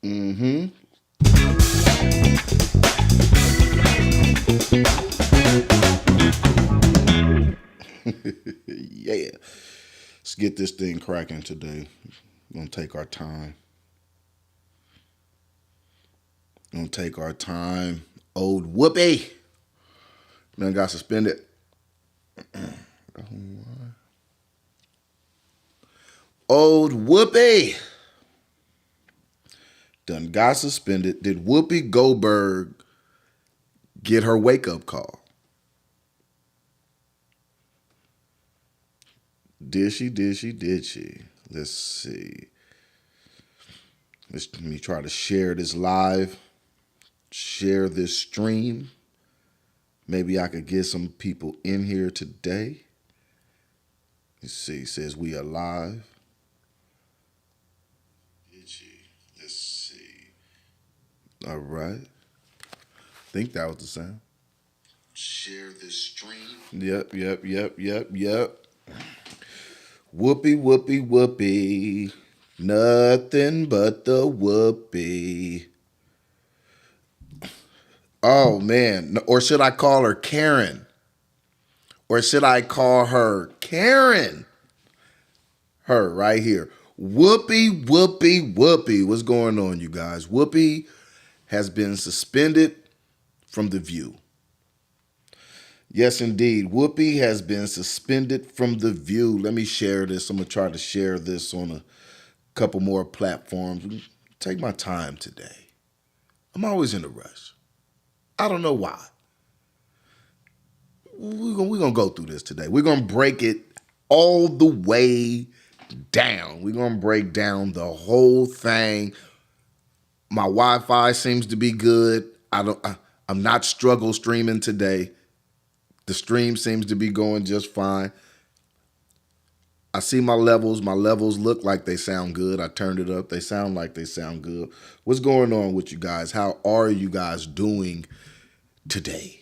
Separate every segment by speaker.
Speaker 1: Mm-hmm. Yeah. Let's get this thing cracking today. We're gonna take our time. Gonna take our time. Old Whoopi. Then got suspended. Old Whoopi. Done got suspended. Did Whoopi Goldberg get her wake up call? Did she? Did she? Did she? Let's see. Let me try to share this live. Share this stream. Maybe I could get some people in here today. Let's see. It says we are live. Did she? Let's see. All right. I think that was the sound. Share this stream. Yep. Whoopee, whoopee, whoopee. Nothing but the whoopee. Oh, man. Or should I call her Karen? Or should I call her Karen? Her right here. Whoopi, whoopee, whoopee. What's going on, you guys? Whoopi has been suspended from The View. Yes, indeed. Whoopi has been suspended from The View. Let me share this. I'm going to try to share this on a couple more platforms. Take my time today. I'm always in a rush. I don't know why. We're going to go through this today. We're going to break it all the way down. We're going to break down the whole thing. My Wi-Fi seems to be good. I'm not struggle streaming today. The stream seems to be going just fine. I see my levels. My levels look like they sound good. I turned it up. They sound like they sound good. What's going on with you guys? How are you guys doing today?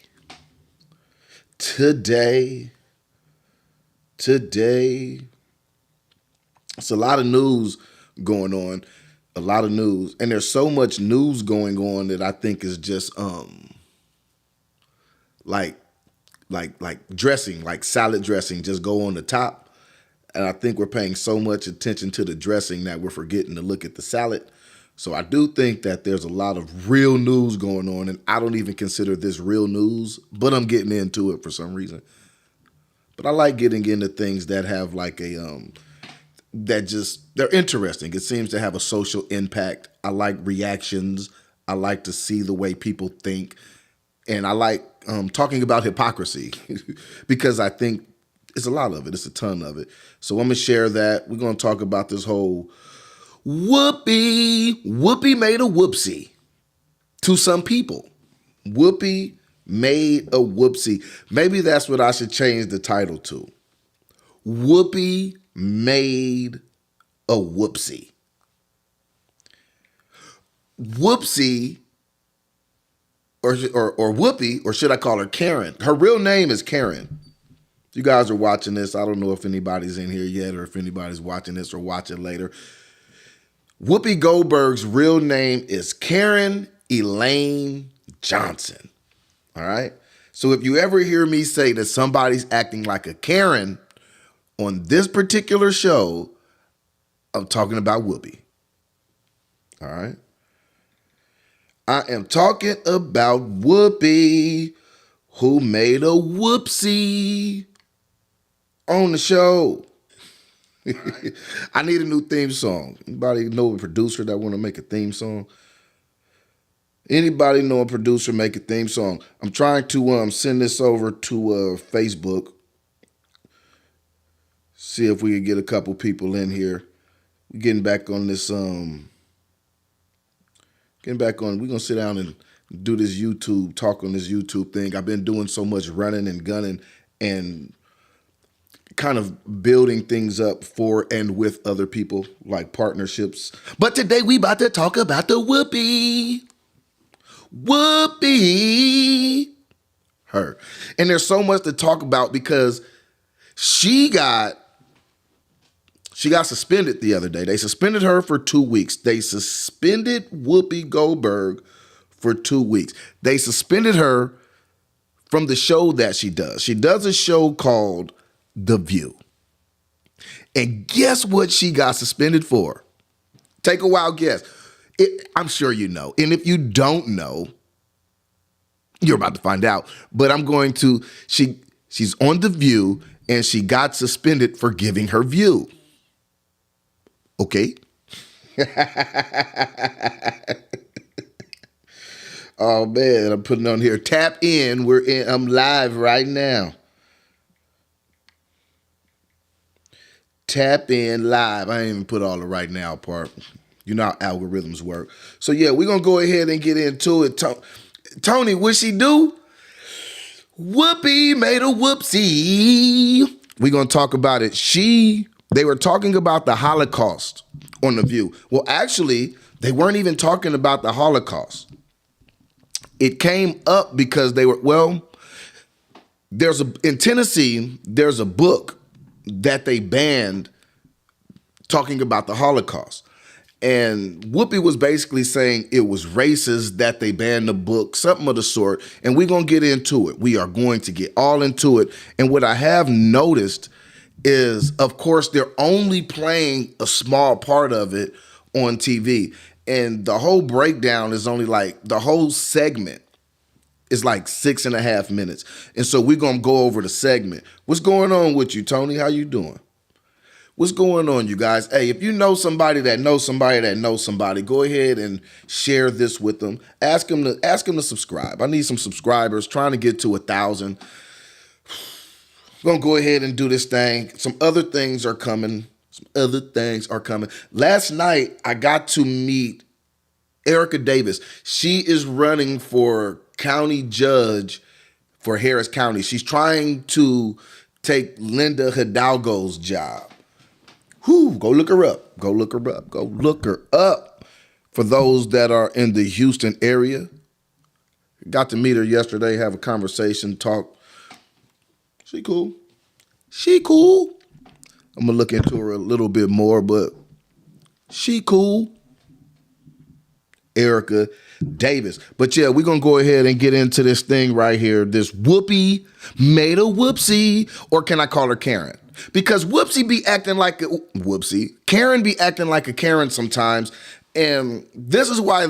Speaker 1: Today. It's a lot of news going on. A lot of news. And there's so much news going on that I think is just like dressing, like salad dressing, just go on the top. And I think we're paying so much attention to the dressing that we're forgetting to look at the salad. So I do think that there's a lot of real news going on, and I don't even consider this real news, but I'm getting into it for some reason. But I like getting into things that have like they're interesting. It seems to have a social impact. I like reactions. I like to see the way people think. And I like talking about hypocrisy because I think it's a lot of it. It's a ton of it. So I'm going to share that. We're going to talk about this whole Whoopi. Whoopi made a whoopsie to some people. Whoopi made a whoopsie. Maybe that's what I should change the title to. Whoopi made a whoopsie. Whoopsie. Or Whoopi, or should I call her Karen? Her real name is Karen. You guys are watching this. I don't know if anybody's in here yet or if anybody's watching this or watch it later. Whoopi Goldberg's real name is Karen Elaine Johnson. All right? So if you ever hear me say that somebody's acting like a Karen on this particular show, I'm talking about Whoopi. All right? I am talking about Whoopi, who made a whoopsie on the show. I need a new theme song. Anybody know a producer that want to make a theme song? Anybody know a producer make a theme song? I'm trying to send this over to Facebook. See if we can get a couple people in here. We're getting back on this we're going to sit down and do this YouTube, talk on this YouTube thing. I've been doing so much running and gunning and kind of building things up for and with other people, like partnerships. But today we about to talk about the Whoopi. Whoopi. Her. And there's so much to talk about because she got She got suspended the other day. They suspended her for 2 weeks. They suspended Whoopi Goldberg for 2 weeks. They suspended her from the show that she does. She does a show called The View. And guess what she got suspended for? Take a wild guess. I'm sure you know. And if you don't know, you're about to find out. But I'm going to, she's on The View and she got suspended for giving her view. Okay. Oh man, I'm putting on here. Tap in. I'm live right now. Tap in live. I ain't even put all the right now part. You know how algorithms work. So yeah, we're gonna go ahead and get into it. Tony, what she do? Whoopi made a whoopsie. We're gonna talk about it. They were talking about the Holocaust on The View. Well, actually, they weren't even talking about the Holocaust. It came up because in Tennessee, there's a book that they banned talking about the Holocaust. And Whoopi was basically saying it was racist that they banned the book, something of the sort. And we're going to get into it. We are going to get all into it. And what I have noticed is, of course, they're only playing a small part of it on TV. And the whole breakdown is only the whole segment is 6.5 minutes. And so we're going to go over the segment. What's going on with you, Tony? How you doing? What's going on, you guys? Hey, if you know somebody that knows somebody that knows somebody, go ahead and share this with them. Ask them to subscribe. I need some subscribers, trying to get to 1,000. We're going to go ahead and do this thing. Some other things are coming. Last night, I got to meet Erica Davis. She is running for county judge for Harris County. She's trying to take Linda Hidalgo's job. Go look her up. Go look her up. For those that are in the Houston area. Got to meet her yesterday, have a conversation, talk. She cool. I'm going to look into her a little bit more, but she cool. Erica Davis. But yeah, we're going to go ahead and get into this thing right here. This Whoopi made a whoopsie, or can I call her Karen? Because Karen be acting like a Karen sometimes. And this is why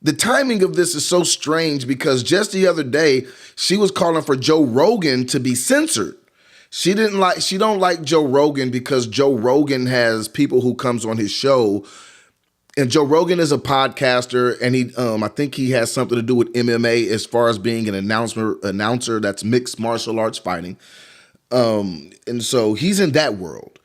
Speaker 1: the timing of this is so strange, because just the other day, she was calling for Joe Rogan to be censored. She don't like Joe Rogan because Joe Rogan has people who comes on his show. And Joe Rogan is a podcaster, and I think he has something to do with MMA as far as being an announcer that's mixed martial arts fighting. And so he's in that world.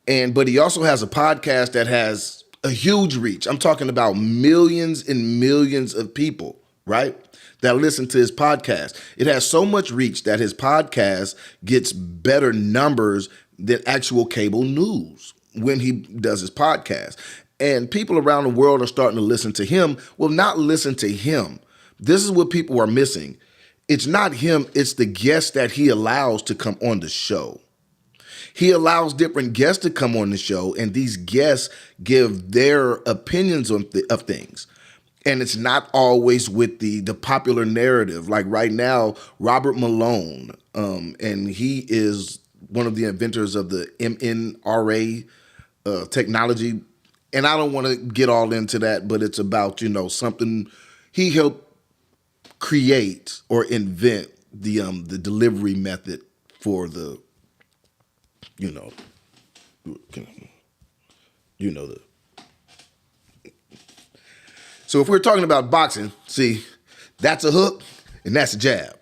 Speaker 1: But he also has a podcast that has a huge reach. I'm talking about millions and millions of people, right, that listen to his podcast. It has so much reach that his podcast gets better numbers than actual cable news when he does his podcast. And people around the world are starting to listen to him. Well, not listen to him. This is what people are missing. It's not him. It's the guests that he allows to come on the show. He allows different guests to come on the show, and these guests give their opinions of things. And it's not always with the popular narrative. Like right now, Robert Malone, and he is one of the inventors of the MNRA technology. And I don't want to get all into that, but it's about, something he helped create or invent the delivery method for the, So if we're talking about boxing, see, that's a hook and that's a jab.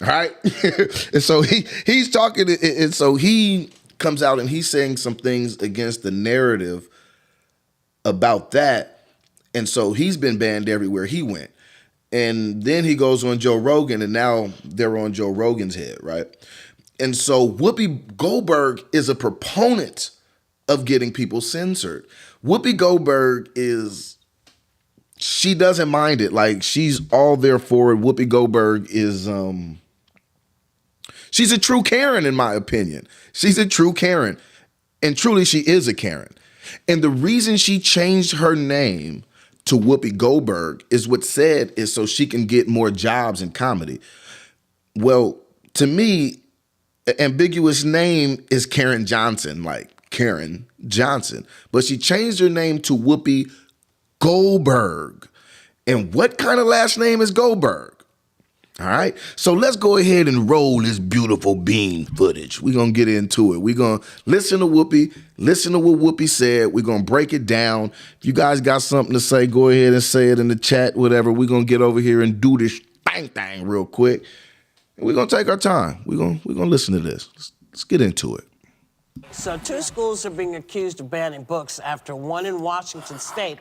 Speaker 1: All right. And so he's talking, and so he comes out and he's saying some things against the narrative about that. And so he's been banned everywhere he went. And then he goes on Joe Rogan, and now they're on Joe Rogan's head, right? And so Whoopi Goldberg is a proponent of getting people censored. Whoopi Goldberg she doesn't mind it. Like, she's all there for it. Whoopi Goldberg is, She's a true Karen, in my opinion. She's a true Karen. And truly, she is a Karen. And the reason she changed her name to Whoopi Goldberg is what's said is so she can get more jobs in comedy. Well, to me, an ambiguous name is Karen Johnson, like Karen Johnson. But she changed her name to Whoopi Goldberg. And what kind of last name is Goldberg? All right, so let's go ahead and roll this beautiful bean footage. We're going to get into it. We're going to listen to Whoopi, listen to what Whoopi said. We're going to break it down. If you guys got something to say, go ahead and say it in the chat, whatever. We're going to get over here and do this thing real quick. And we're going to take our time. We're going to listen to this. Let's get into it.
Speaker 2: So 2 schools are being accused of banning books after one in Washington state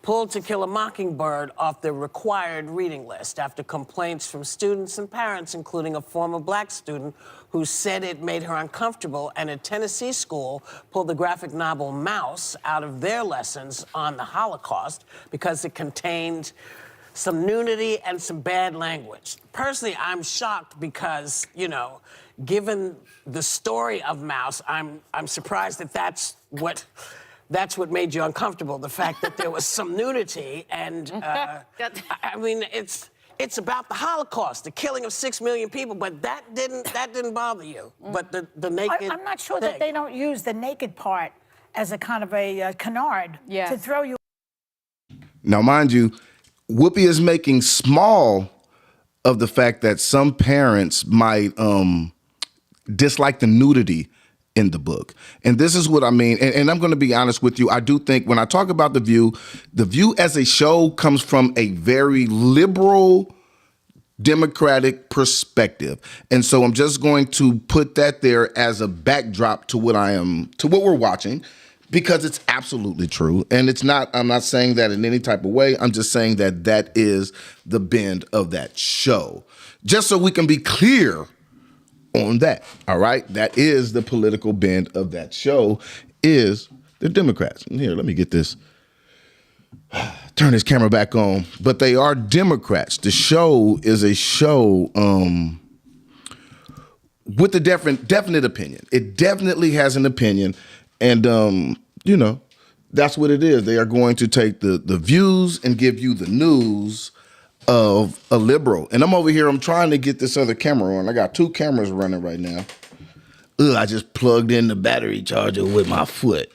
Speaker 2: pulled To Kill a Mockingbird off their required reading list after complaints from students and parents, including a former black student who said it made her uncomfortable, and a Tennessee school pulled the graphic novel Mouse out of their lessons on the Holocaust because it contained some nudity and some bad language. Personally, I'm shocked because, you know, given the story of Mouse, I'm surprised that that's what made you uncomfortable. The fact that there was some nudity and I mean, it's about the Holocaust, the killing of 6 million people, but that didn't bother you. But the naked.
Speaker 3: I'm not sure that they don't use the naked part as a kind of a canard to throw you.
Speaker 1: Now, mind you, Whoopi is making small of the fact that some parents might dislike the nudity in the book. And this is what I mean. And I'm going to be honest with you. I do think when I talk about The View as a show comes from a very liberal, democratic perspective. And so I'm just going to put that there as a backdrop to what we're watching, because it's absolutely true. And I'm not saying that in any type of way. I'm just saying that that is the bend of that show. Just so we can be clear on that, all right? That is the political bend of that show, is the Democrats. And here, let me get this, turn this camera back on. But they are Democrats. The show is a show with a definite opinion. It definitely has an opinion. And, you know, that's what it is. They are going to take the views and give you the news of a liberal. And I'm over here, I'm trying to get this other camera on. I got 2 cameras running right now. I just plugged in the battery charger with my foot.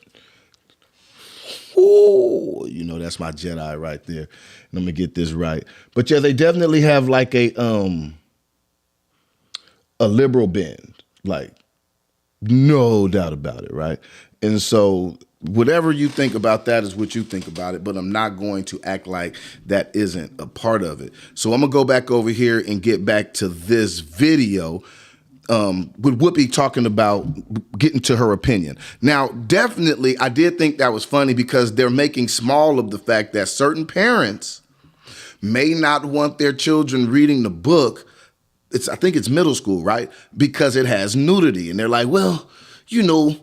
Speaker 1: Oh, you know, that's my Jedi right there. Let me get this right. But yeah, they definitely have like a liberal bend, like no doubt about it, right? And so whatever you think about that is what you think about it, but I'm not going to act like that isn't a part of it. So I'm going to go back over here and get back to this video with Whoopi talking about getting to her opinion. Now, definitely, I did think that was funny because they're making small of the fact that certain parents may not want their children reading the book. I think it's middle school, right? Because it has nudity. And they're like, well, you know,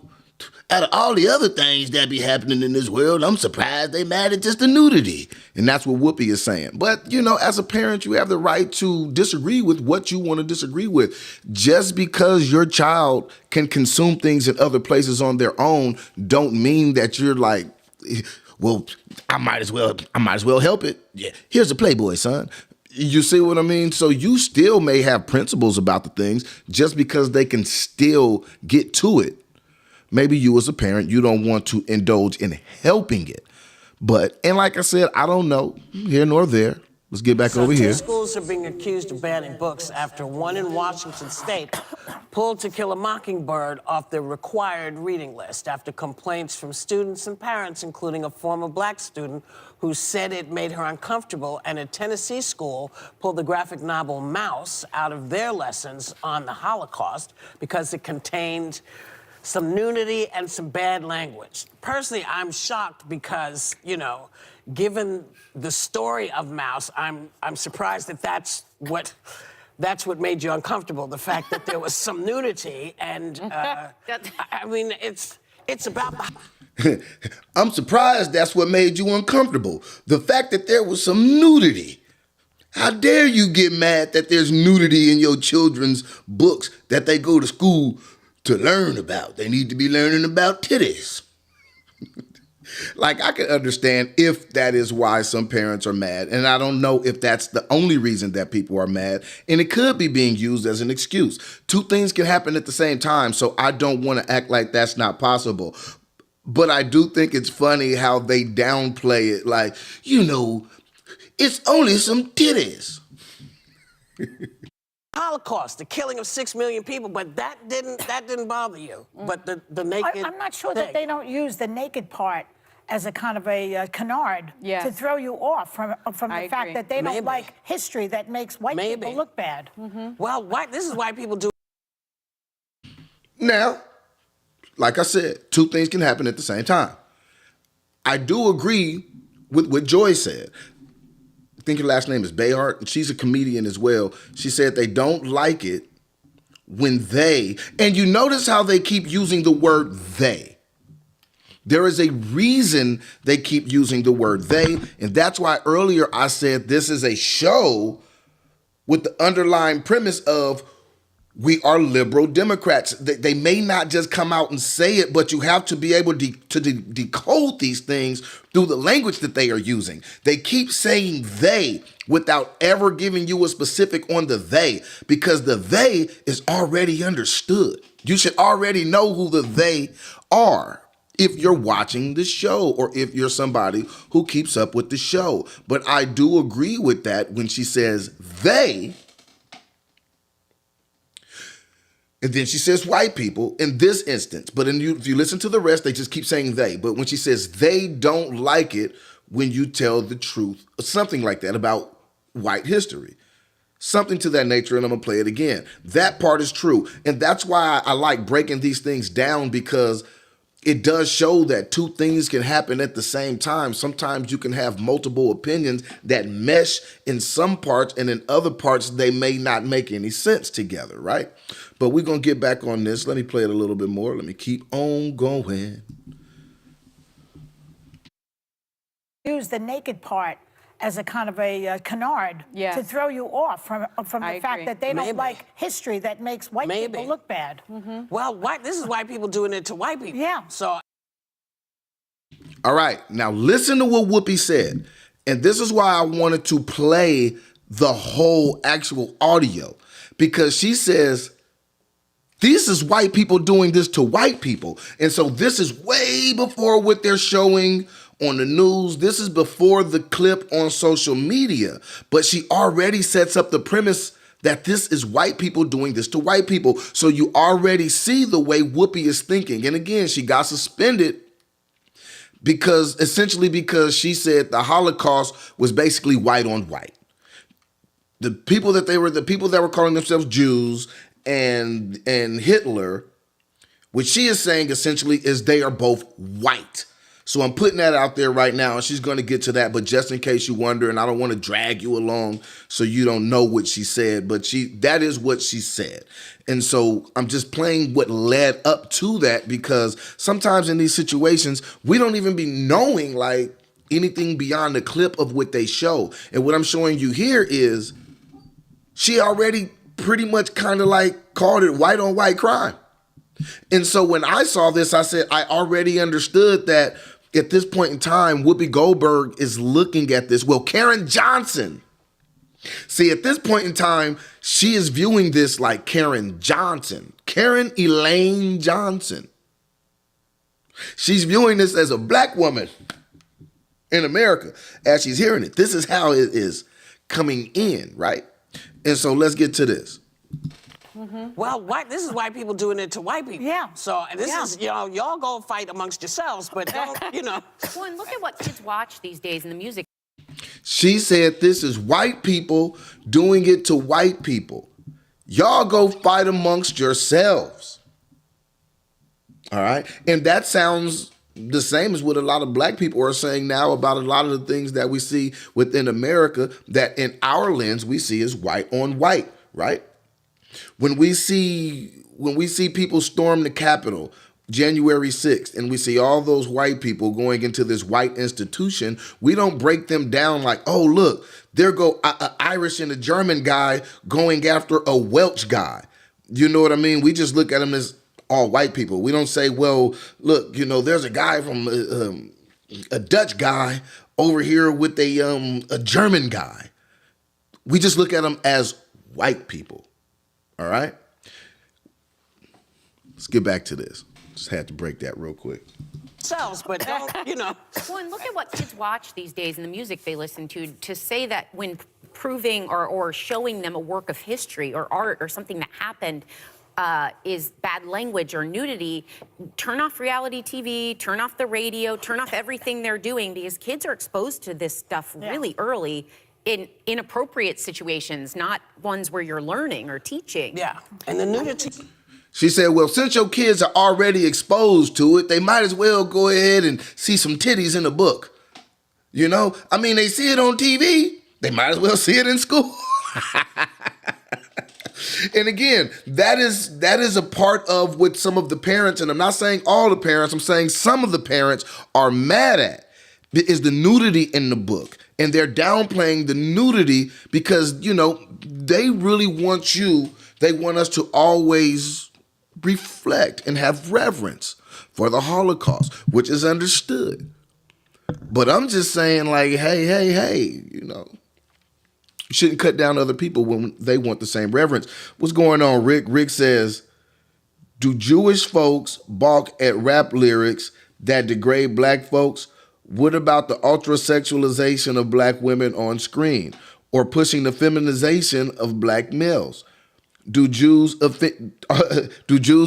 Speaker 1: out of all the other things that be happening in this world, I'm surprised they mad at just the nudity. And that's what Whoopi is saying. But, you know, as a parent, you have the right to disagree with what you want to disagree with. Just because your child can consume things in other places on their own don't mean that you're like, well, I might as well help it. Yeah, here's a Playboy, son. You see what I mean? So you still may have principles about the things just because they can still get to it. Maybe you as a parent, you don't want to indulge in helping it. But, and like I said, I don't know, here nor there. Let's get back over here.
Speaker 2: 2 schools are being accused of banning books after one in Washington state pulled To Kill a Mockingbird off their required reading list after complaints from students and parents, including a former black student who said it made her uncomfortable, and a Tennessee school pulled the graphic novel Mouse out of their lessons on the Holocaust because it contained some nudity and some bad language. Personally, I'm shocked because, you know, given the story of Mouse, I'm surprised that that's what made you uncomfortable. The fact that there was some nudity and I mean, it's about the.
Speaker 1: I'm surprised that's what made you uncomfortable. The fact that there was some nudity. How dare you get mad that there's nudity in your children's books that they go to school to learn about? They need to be learning about titties. Like, I can understand if that is why some parents are mad. And I don't know if that's the only reason that people are mad. And it could be being used as an excuse. Two things can happen at the same time. So I don't want to act like that's not possible. But I do think it's funny how they downplay it. Like, it's only some titties.
Speaker 2: Holocaust, the killing of 6 million people, but that didn't bother you. But the naked
Speaker 3: I'm not sure
Speaker 2: thing.
Speaker 3: that they don't use the naked part as a kind of a canard to throw you off from the fact that they don't like history that makes white people look bad.
Speaker 2: Well, this is why people do.
Speaker 1: Now, like I said, two things can happen at the same time. I do agree with what Joy said. I think her last name is Bayhart, and she's a comedian as well. She said they don't like it when they, and you notice how they keep using the word they. There is a reason they keep using the word they, and that's why earlier I said this is a show with the underlying premise of we are liberal Democrats. They may not just come out and say it, but you have to be able to decode these things through the language that they are using. They keep saying they without ever giving you a specific on the they, because the they is already understood. You should already know who the they are if you're watching the show or if you're somebody who keeps up with the show. But I do agree with that when she says they, and then she says white people in this instance. But if you listen to the rest, they just keep saying they. But when she says they don't like it when you tell the truth, or something like that about white history. Something to that nature, and I'm going to play it again. That part is true. And that's why I like breaking these things down, because it does show that two things can happen at the same time. Sometimes you can have multiple opinions that mesh in some parts, and in other parts, they may not make any sense together, right? But we're going to get back on this. Let me play it a little bit more. Let me keep on going.
Speaker 3: Use the naked part as a kind of a canard to throw you off from the fact that they don't like history that makes white people look bad.
Speaker 2: Well, this is white people doing it to white people.
Speaker 3: Yeah.
Speaker 2: So.
Speaker 1: All right. Now listen to what Whoopi said. And this is why I wanted to play the whole actual audio, because she says, this is white people doing this to white people. And so this is way before what they're showing on the news. This is before the clip on social media. But she already sets up the premise that this is white people doing this to white people. So you already see the way Whoopi is thinking. And again, she got suspended because she said the Holocaust was basically white on white. The people that were calling themselves Jews and Hitler, what she is saying essentially is they are both white. So I'm putting that out there right now, and she's going to get to that. But just in case you wonder, and I don't want to drag you along so you don't know what she said, but that is what she said. And so I'm just playing what led up to that, because sometimes in these situations, we don't even be knowing like anything beyond the clip of what they show. And what I'm showing you here is she already pretty much kind of like called it white on white crime. And so when I saw this, I said, I already understood that at this point in time, Whoopi Goldberg is looking at this. Well, Karen Johnson. See, at this point in time, she is viewing this like Karen Johnson, Karen Elaine Johnson. She's viewing this as a black woman in America as she's hearing it. This is how it is coming in, right? And so let's get to this.
Speaker 2: Well, this is white people doing it to white people.
Speaker 3: Yeah.
Speaker 2: So this is, y'all go fight amongst yourselves, but don't,
Speaker 4: Well, and look at what kids watch these days in the music.
Speaker 1: She said this is white people doing it to white people. Y'all go fight amongst yourselves. All right? And that sounds the same as what a lot of black people are saying now about a lot of the things that we see within America that in our lens we see as white on white, right? When we see people storm the Capitol, January 6th, and we see all those white people going into this white institution, we don't break them down like, oh, look, there go a Irish and a German guy going after a Welsh guy. You know what I mean? We just look at them as all white people. We don't say, well, look, you know, there's a guy from a Dutch guy over here with a German guy. We just look at them as white people. All right? Let's get back to this. Just had to break that real quick.
Speaker 2: But don't, you know.
Speaker 4: Well, and look at what kids watch these days and the music they listen to say that when proving or showing them a work of history or art or something that happened is bad language or nudity, turn off reality TV, turn off the radio, turn off everything they're doing, because kids are exposed to this stuff really early in inappropriate situations, not ones where you're learning or teaching.
Speaker 2: Yeah, and the nudity.
Speaker 1: She said, well, since your kids are already exposed to it, they might as well go ahead and see some titties in a book. You know? I mean, they see it on TV. They might as well see it in school. And again, that is a part of what some of the parents, and I'm not saying all the parents, I'm saying some of the parents are mad at, is the nudity in the book. And they're downplaying the nudity because, you know, they really want they want us to always reflect and have reverence for the Holocaust, which is understood. But I'm just saying, like, hey, you know, you shouldn't cut down other people when they want the same reverence. What's going on, Rick? Rick says, do Jewish folks balk at rap lyrics that degrade black folks? What about the ultra-sexualization of black women on screen or pushing the feminization of black males? Do Jews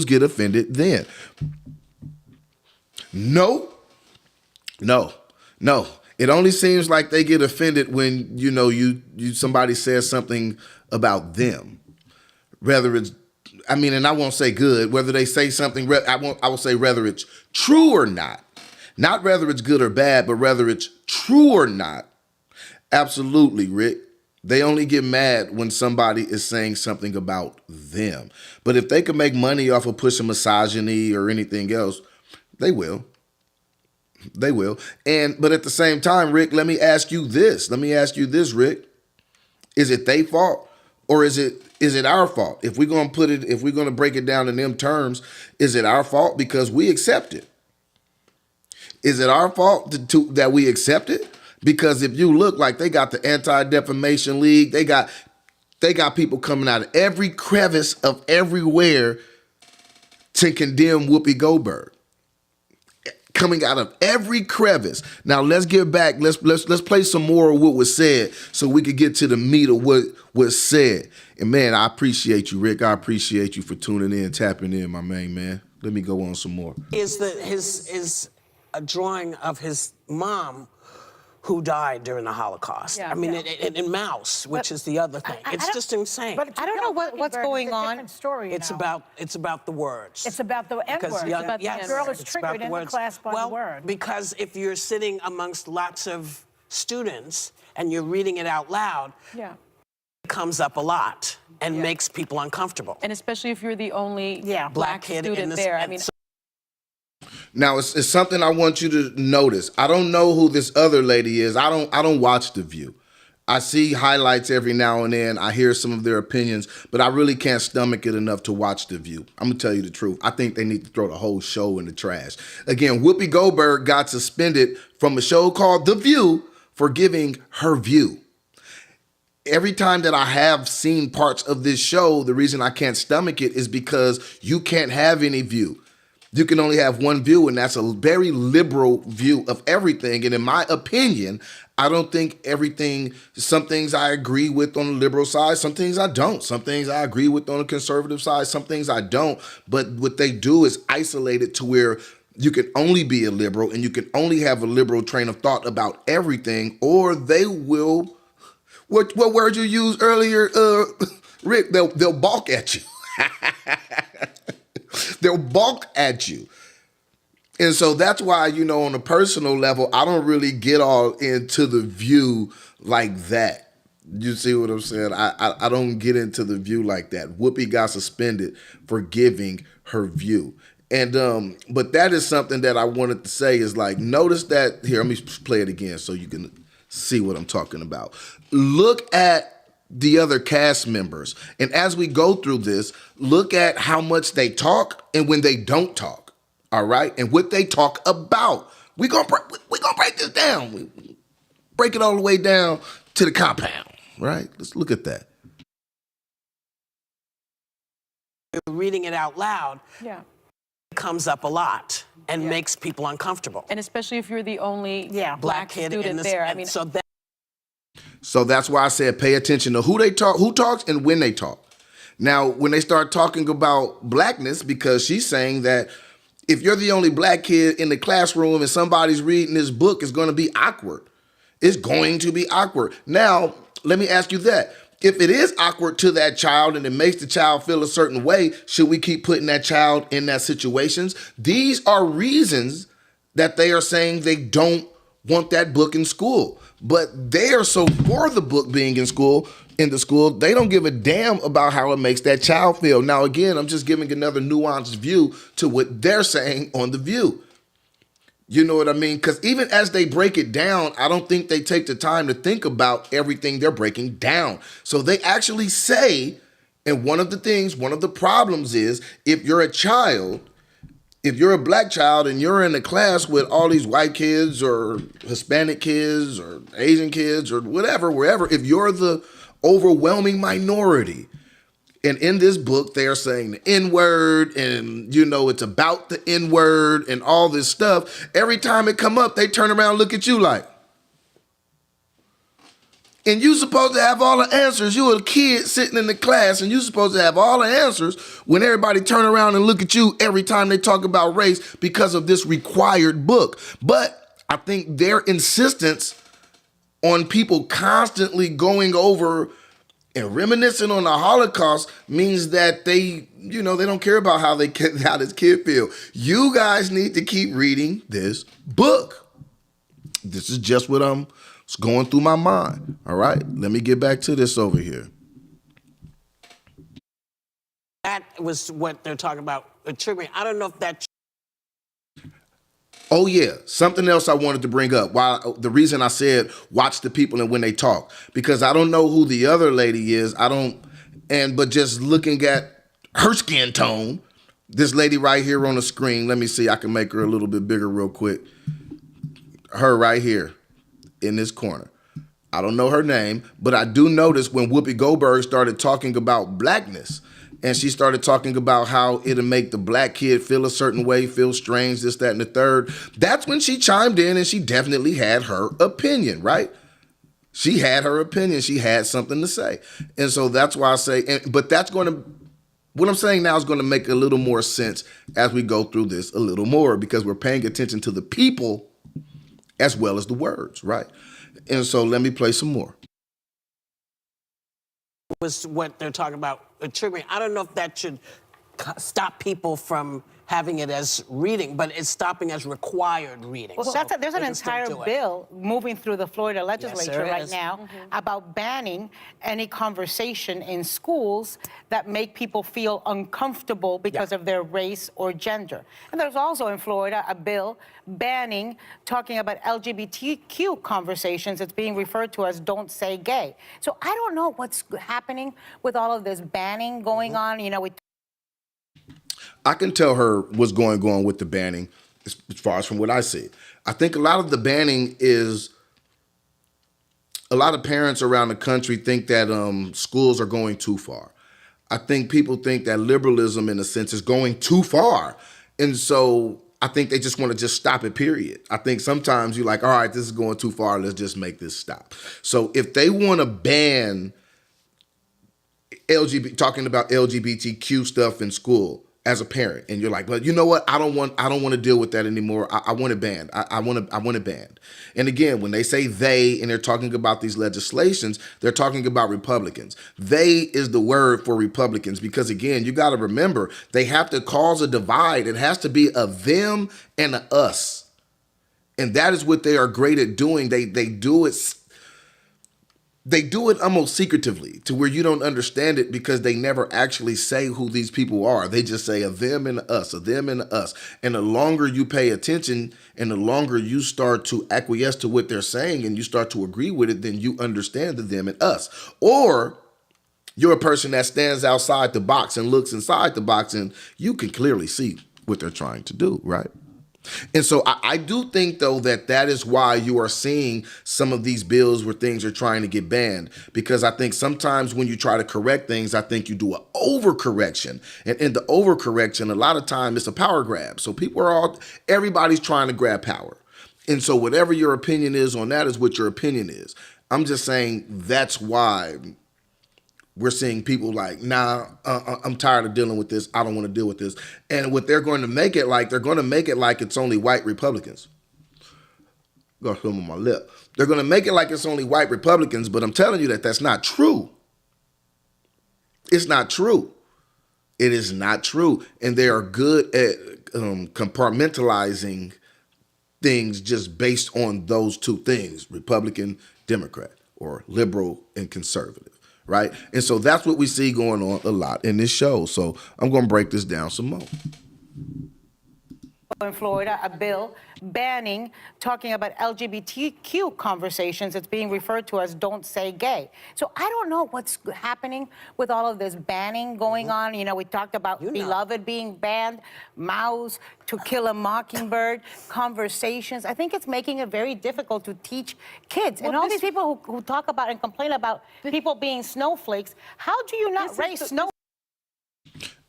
Speaker 1: get offended then? No. It only seems like they get offended when, you know, somebody says something about them. Whether it's, I mean, and I won't say good, whether they say something, I will say whether it's true or not. Not whether it's good or bad, but whether it's true or not. Absolutely, Rick. They only get mad when somebody is saying something about them. But if they can make money off of pushing misogyny or anything else, they will. They will. But at the same time, Rick, let me ask you this, Rick. Is it their fault or is it our fault? If we're going to break it down in them terms, is it our fault because we accept it? Is it our fault that we accept it? Because if you look, like, they got the Anti-Defamation League, they got people coming out of every crevice of everywhere to condemn Whoopi Goldberg. Coming out of every crevice. Now let's get back. Let's play some more of what was said so we could get to the meat of what was said. And man, I appreciate you, Rick. I appreciate you for tuning in, tapping in, my main man. Let me go on some more.
Speaker 2: Is a drawing of his mom who died during the Holocaust. Yeah. I mean, in Mouse, which is the other thing. It's just insane.
Speaker 3: But I don't know what's going on. Story,
Speaker 2: it's about the words.
Speaker 3: It's about the N word. The girl is triggered in the class by the word.
Speaker 2: Because if you're sitting amongst lots of students and you're reading it out loud, it comes up a lot and makes people uncomfortable.
Speaker 5: And especially if you're the only black kid student there. I mean.
Speaker 1: Now, it's something I want you to notice. I don't know who this other lady is. I don't watch The View. I see highlights every now and then. I hear some of their opinions, but I really can't stomach it enough to watch The View. I'm going to tell you the truth. I think they need to throw the whole show in the trash. Again, Whoopi Goldberg got suspended from a show called The View for giving her view. Every time that I have seen parts of this show, the reason I can't stomach it is because you can't have any view. You can only have one view, and that's a very liberal view of everything. And in my opinion, I don't think some things I agree with on the liberal side, some things I don't. Some things I agree with on the conservative side, some things I don't. But what they do is isolate it to where you can only be a liberal and you can only have a liberal train of thought about everything, or they will, what word you used earlier, Rick, they'll balk at you. They'll balk at you. And so that's why, you know, on a personal level, I don't really get all into The View like that. You see what I'm saying? I don't get into The View like that. Whoopi got suspended for giving her view. And but that is something that I wanted to say is like, notice that here, let me play it again so you can see what I'm talking about. Look at the other cast members. And as we go through this, look at how much they talk and when they don't talk. All right? And what they talk about. We're gonna break this down. We break it all the way down to the compound. Right? Let's look at that.
Speaker 2: Reading it out loud.
Speaker 5: Yeah.
Speaker 2: Comes up a lot and makes people uncomfortable.
Speaker 5: And especially if you're the only black
Speaker 2: kid
Speaker 5: student there. I mean,
Speaker 1: so that's why I said pay attention to who talks and when they talk. Now, when they start talking about blackness, because she's saying that if you're the only black kid in the classroom and somebody's reading this book, it's going to be awkward. It's going to be awkward. Now, let me ask you that. If it is awkward to that child and it makes the child feel a certain way, should we keep putting that child in that situations? These are reasons that they are saying they don't want that book in school. But they are so for the book being in the school, they don't give a damn about how it makes that child feel. Now, again, I'm just giving another nuanced view to what they're saying on The View. You know what I mean? Because even as they break it down, I don't think they take the time to think about everything they're breaking down. So they actually say, and one of the problems is if you're a child, if you're a black child and you're in a class with all these white kids or Hispanic kids or Asian kids or whatever, wherever, if you're the overwhelming minority, and in this book, they are saying the N-word and, it's about the N-word and all this stuff. Every time it come up, they turn around and look at you like, and you supposed to have all the answers. You a kid sitting in the class and you supposed to have all the answers when everybody turn around and look at you every time they talk about race because of this required book. But I think their insistence on people constantly going over and reminiscing on the Holocaust means that they don't care about how this kid feel. You guys need to keep reading this book. This is just what it's going through my mind. All right, let me get back to this over here.
Speaker 2: That was what they're talking about triggering. I don't know if that.
Speaker 1: Oh yeah, something else I wanted to bring up. The reason I said watch the people and when they talk, because I don't know who the other lady is. But just looking at her skin tone, this lady right here on the screen. Let me see. I can make her a little bit bigger real quick. Her right here in this corner. I don't know her name, but I do notice when Whoopi Goldberg started talking about blackness. And she started talking about how it'll make the black kid feel a certain way, feel strange, this, that, and the third. That's when she chimed in and she definitely had her opinion, right? She had her opinion. She had something to say. And so that's why I say, what I'm saying now is going to make a little more sense as we go through this a little more because we're paying attention to the people as well as the words, right? And so let me play some more.
Speaker 2: Was what they're talking about triggering. I don't know if that should stop people from having it as reading, but it's stopping as required reading.
Speaker 3: Well, there's an entire bill moving through the Florida legislature right now about banning any conversation in schools that make people feel uncomfortable because of their race or gender. And there's also in Florida a bill banning talking about LGBTQ conversations. It's being referred to as don't say gay. So I don't know what's happening with all of this banning going on.
Speaker 1: I can tell her what's going on with the banning as far as from what I see. I think a lot of the banning is a lot of parents around the country think that schools are going too far. I think people think that liberalism, in a sense, is going too far. And so I think they just want to just stop it, period. I think sometimes you're like, all right, this is going too far. Let's just make this stop. So if they want to ban talking about LGBTQ stuff in school, as a parent, and you're like, but you know what? I don't want to deal with that anymore. I want it banned. I want it banned. And again, when they say they and they're talking about these legislations, they're talking about Republicans. They is the word for Republicans because again, you got to remember they have to cause a divide. It has to be a them and a us, and that is what they are great at doing. They do it. they do it almost secretively to where you don't understand it because they never actually say who these people are. They just say a them and a us, a them and a us. And the longer you pay attention and the longer you start to acquiesce to what they're saying and you start to agree with it, then you understand the them and us. Or you're a person that stands outside the box and looks inside the box and you can clearly see what they're trying to do, right? And so I do think, though, that is why you are seeing some of these bills where things are trying to get banned, because I think sometimes when you try to correct things, I think you do an overcorrection. And in the overcorrection, a lot of time it's a power grab. So everybody's trying to grab power. And so whatever your opinion is on that is what your opinion is. I'm just saying that's why we're seeing people like, nah, I'm tired of dealing with this. I don't want to deal with this. And what they're going to make it like, it's only white Republicans. Got film on my lip. They're going to make it like it's only white Republicans, but I'm telling you that's not true. It's not true. It is not true. And they are good at compartmentalizing things just based on those two things, Republican, Democrat, or liberal and conservative. Right? And so that's what we see going on a lot in this show. So I'm going to break this down some more.
Speaker 3: In Florida, a bill banning talking about LGBTQ conversations. It's being referred to as "Don't Say Gay." So I don't know what's happening with all of this banning going on. You know, we talked about Beloved being banned, Maus, To Kill a Mockingbird, conversations. I think it's making it very difficult to teach kids. And all these people who talk about and complain about people being snowflakes, how do you not raise snow?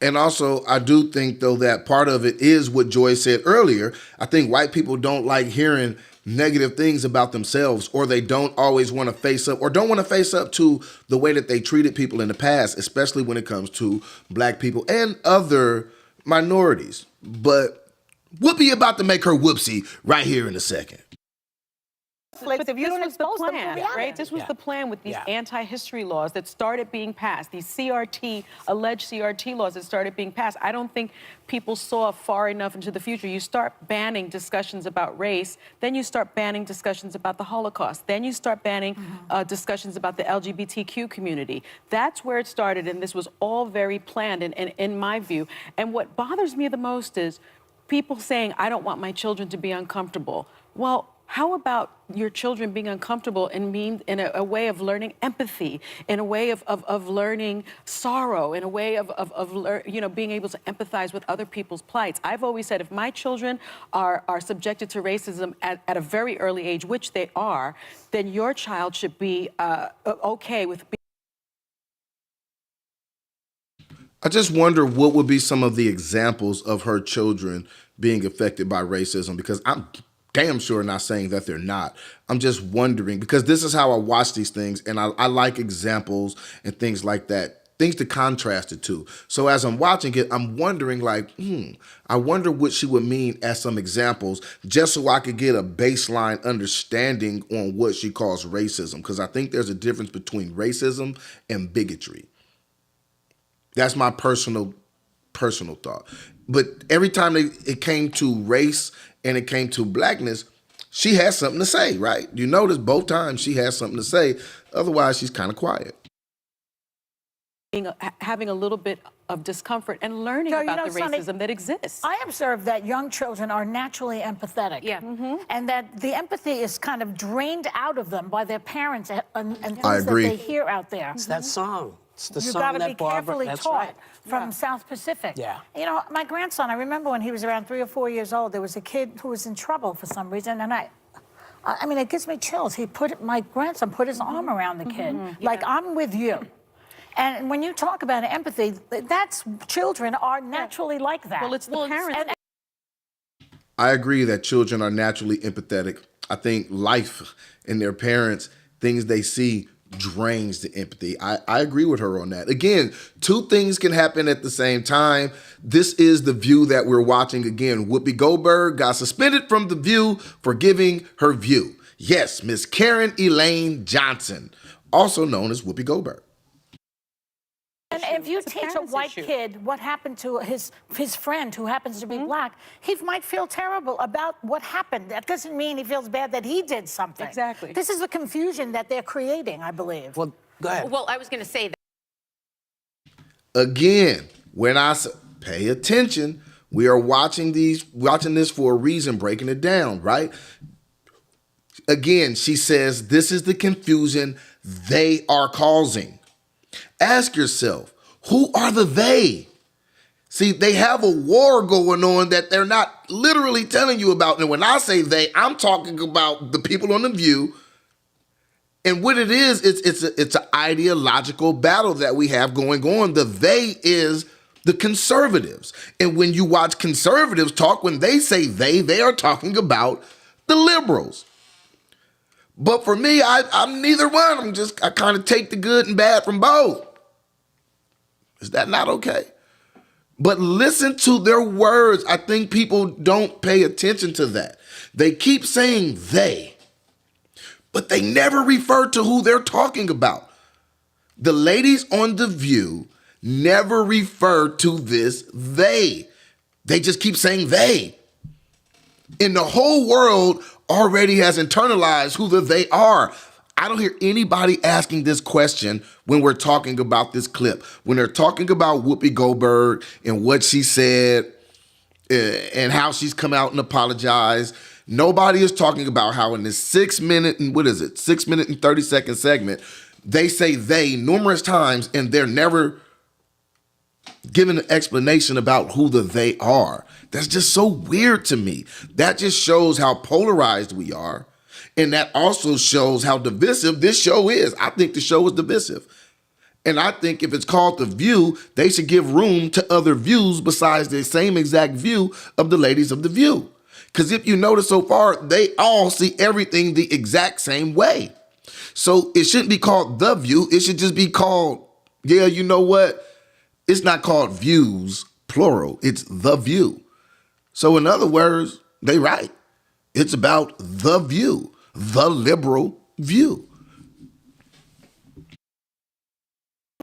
Speaker 1: And also, I do think, though, that part of it is what Joy said earlier. I think white people don't like hearing negative things about themselves, or they don't always want to face up, or don't want to face up to the way that they treated people in the past, especially when it comes to black people and other minorities. But Whoopi about to make her whoopsie right here in a second.
Speaker 5: But if you don't expose the plan, right? This was the plan with these anti-history laws that started being passed, these alleged CRT laws that started being passed. I don't think people saw far enough into the future. You start banning discussions about race, then you start banning discussions about the Holocaust, then you start banning discussions about the LGBTQ community. That's where it started, and this was all very planned, in my view. And what bothers me the most is people saying, I don't want my children to be uncomfortable. Well, how about your children being uncomfortable in a way of learning empathy, in a way of learning sorrow, in a way of being able to empathize with other people's plights? I've always said if my children are subjected to racism at a very early age, which they are, then your child should be okay with being.
Speaker 1: I just wonder what would be some of the examples of her children being affected by racism, because I'm damn sure not saying that they're not. I'm just wondering, because this is how I watch these things, and I like examples and things like that, things to contrast it to. So as I'm watching it, I'm wondering like, I wonder what she would mean as some examples, just so I could get a baseline understanding on what she calls racism, because I think there's a difference between racism and bigotry. That's my personal thought. But every time it came to race and it came to blackness, she has something to say, right? You notice both times she has something to say. Otherwise, she's kind of quiet.
Speaker 5: Having a little bit of discomfort and learning about the racism that exists.
Speaker 6: I observe that young children are naturally empathetic. Yeah. And that the empathy is kind of drained out of them by their parents and things that they hear out there.
Speaker 2: It's that song. It's the
Speaker 6: You've
Speaker 2: song
Speaker 6: got to
Speaker 2: that
Speaker 6: be
Speaker 2: Barbara,
Speaker 6: carefully taught from South Pacific.
Speaker 2: Yeah.
Speaker 6: You know, my grandson, I remember when he was around 3 or 4 years old, there was a kid who was in trouble for some reason, and I mean, it gives me chills. My grandson put his arm around the kid, like, I'm with you. And when you talk about empathy, children are naturally like that.
Speaker 5: Well, it's the parents.
Speaker 1: I agree that children are naturally empathetic. I think life and their parents, things they see, drains the empathy. I agree with her on that. Again, two things can happen at the same time. This is The View that we're watching. Again, Whoopi Goldberg got suspended from The View for giving her view. Yes, Miss Karen Elaine Johnson, also known as Whoopi Goldberg.
Speaker 6: And if you
Speaker 5: It's
Speaker 6: teach a
Speaker 5: parents'
Speaker 6: white
Speaker 5: issue.
Speaker 6: kid what happened to his friend who happens to be black, he might feel terrible about what happened. That doesn't mean he feels bad that he did something.
Speaker 5: Exactly.
Speaker 6: This is the confusion that they're creating, I believe.
Speaker 2: Well, go ahead.
Speaker 4: Well, I was going to say that.
Speaker 1: Again, when I say pay attention, we are watching this for a reason, breaking it down, right? Again, she says this is the confusion they are causing. Ask yourself, who are the they? See, they have a war going on that they're not literally telling you about. And when I say they, I'm talking about the people on The View. And what it is, it's an ideological battle that we have going on. The they is the conservatives. And when you watch conservatives talk, when they say they are talking about the liberals. But for me, I'm neither one. I kind of take the good and bad from both. Is that not okay? But listen to their words. I think people don't pay attention to that. They keep saying they, but they never refer to who they're talking about. The ladies on The View never refer to this they. They just keep saying they. And the whole world already has internalized who the they are. I don't hear anybody asking this question when we're talking about this clip. When they're talking about Whoopi Goldberg and what she said and how she's come out and apologized, nobody is talking about how in this 6 minute and 30-second segment, they say they numerous times and they're never given an explanation about who the they are. That's just so weird to me. That just shows how polarized we are. And that also shows how divisive this show is. I think the show is divisive. And I think if it's called The View, they should give room to other views besides the same exact view of the ladies of The View. Because if you notice so far, they all see everything the exact same way. So it shouldn't be called The View. It should just be called, yeah, you know what? It's not called views, plural. It's The View. So in other words, they right. It's about The View, the liberal view.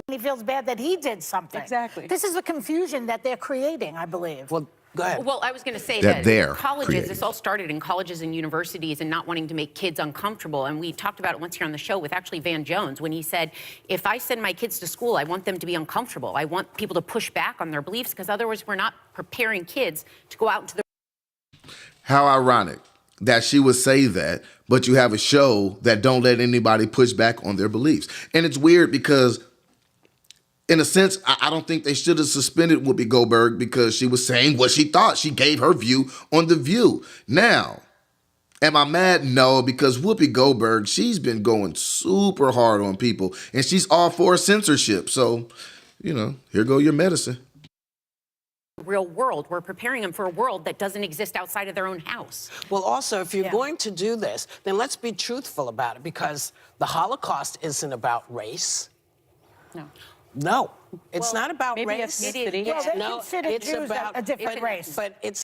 Speaker 6: He feels bad that he did something.
Speaker 5: Exactly.
Speaker 6: This is the confusion that they're creating, I believe.
Speaker 2: Well, go ahead.
Speaker 4: Well, I was going to say
Speaker 1: That
Speaker 4: that
Speaker 1: they're
Speaker 4: colleges,
Speaker 1: creating.
Speaker 4: this all started in colleges and universities and not wanting to make kids uncomfortable. And we talked about it once here on the show with actually Van Jones when he said, if I send my kids to school, I want them to be uncomfortable. I want people to push back on their beliefs because otherwise we're not preparing kids to go out into the...
Speaker 1: How ironic that she would say that, but you have a show that don't let anybody push back on their beliefs. And it's weird because in a sense, I don't think they should have suspended Whoopi Goldberg because she was saying what she thought. She gave her view on The View. Now, am I mad? No, because Whoopi Goldberg, she's been going super hard on people, and she's all for censorship. So, here go your medicine.
Speaker 4: real world. We're preparing them for a world that doesn't exist outside of their own house.
Speaker 2: Well, also, if you're going to do this, then let's be truthful about it, because the Holocaust isn't about race.
Speaker 5: No.
Speaker 2: No, it's not about
Speaker 5: maybe
Speaker 2: race.
Speaker 5: ethnicity.
Speaker 6: Well, they
Speaker 2: No,
Speaker 6: consider
Speaker 2: it's
Speaker 6: Jews
Speaker 2: about
Speaker 6: a different race.
Speaker 2: But it's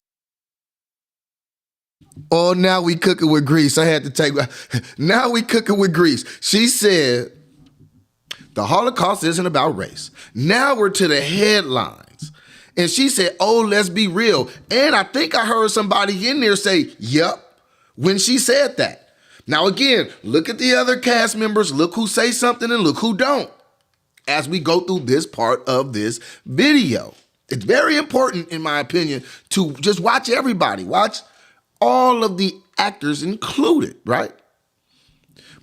Speaker 1: Oh, now we cooking with grease. I had to take. Now we cooking with grease. She said the Holocaust isn't about race. Now we're to the headlines. And she said, oh, let's be real. And I think I heard somebody in there say, yep, when she said that. Now, again, look at the other cast members. Look who say something and look who don't as we go through this part of this video. It's very important, in my opinion, to just watch everybody. Watch all of the actors included, right?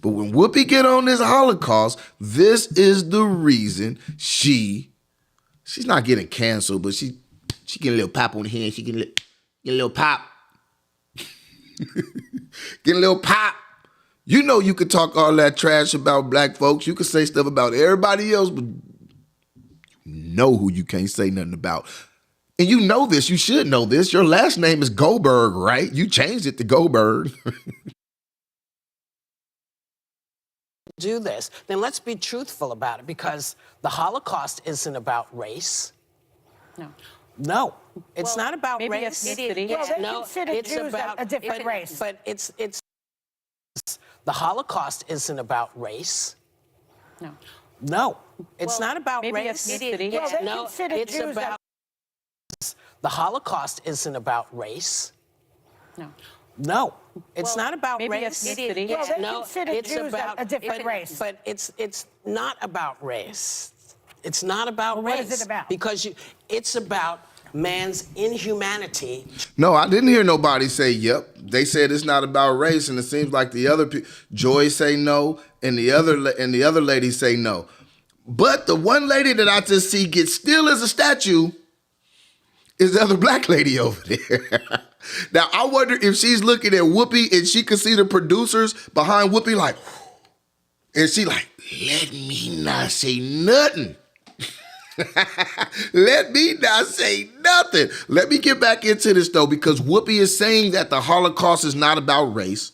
Speaker 1: But when Whoopi get on this Holocaust, this is the reason she's not getting canceled, but she getting a little pop on the hand. She getting a little pop. Getting a little pop. You know you could talk all that trash about black folks. You could say stuff about everybody else, but you know who you can't say nothing about. And you know this. You should know this. Your last name is Goldberg, right? You changed it to Goldberg.
Speaker 2: do this, then let's be truthful about it, because the Holocaust isn't about race.
Speaker 5: No.
Speaker 2: No, it's not about
Speaker 5: maybe
Speaker 2: race.
Speaker 5: ethnicity.
Speaker 6: Well, they
Speaker 2: No,
Speaker 6: consider
Speaker 2: it's
Speaker 6: Jews
Speaker 2: about
Speaker 6: a different race.
Speaker 2: But it's the Holocaust isn't about race.
Speaker 5: No.
Speaker 2: No, it's not about
Speaker 5: maybe
Speaker 2: race.
Speaker 5: ethnicity.
Speaker 6: Well, they
Speaker 2: No,
Speaker 6: consider
Speaker 2: it's
Speaker 6: Jews
Speaker 2: about the Holocaust isn't about race.
Speaker 5: No.
Speaker 2: No, it's not about
Speaker 5: maybe
Speaker 2: race.
Speaker 5: ethnicity.
Speaker 6: Well, they
Speaker 2: No,
Speaker 6: consider
Speaker 2: it's
Speaker 6: Jews
Speaker 2: about
Speaker 6: a different race.
Speaker 2: But it's not about race. It's not about
Speaker 6: Well,
Speaker 2: race.
Speaker 6: what is it about?
Speaker 2: Because it's about man's inhumanity.
Speaker 1: No, I didn't hear nobody say yep. They said it's not about race, and it seems like the other Joy say no, and the other ladies say no. But the one lady that I just see get still as a statue is the other black lady over there. Now, I wonder if she's looking at Whoopi and she could see the producers behind Whoopi like, and she like, let me not say nothing. Let me not say nothing. Let me get back into this, though, because Whoopi is saying that the Holocaust is not about race.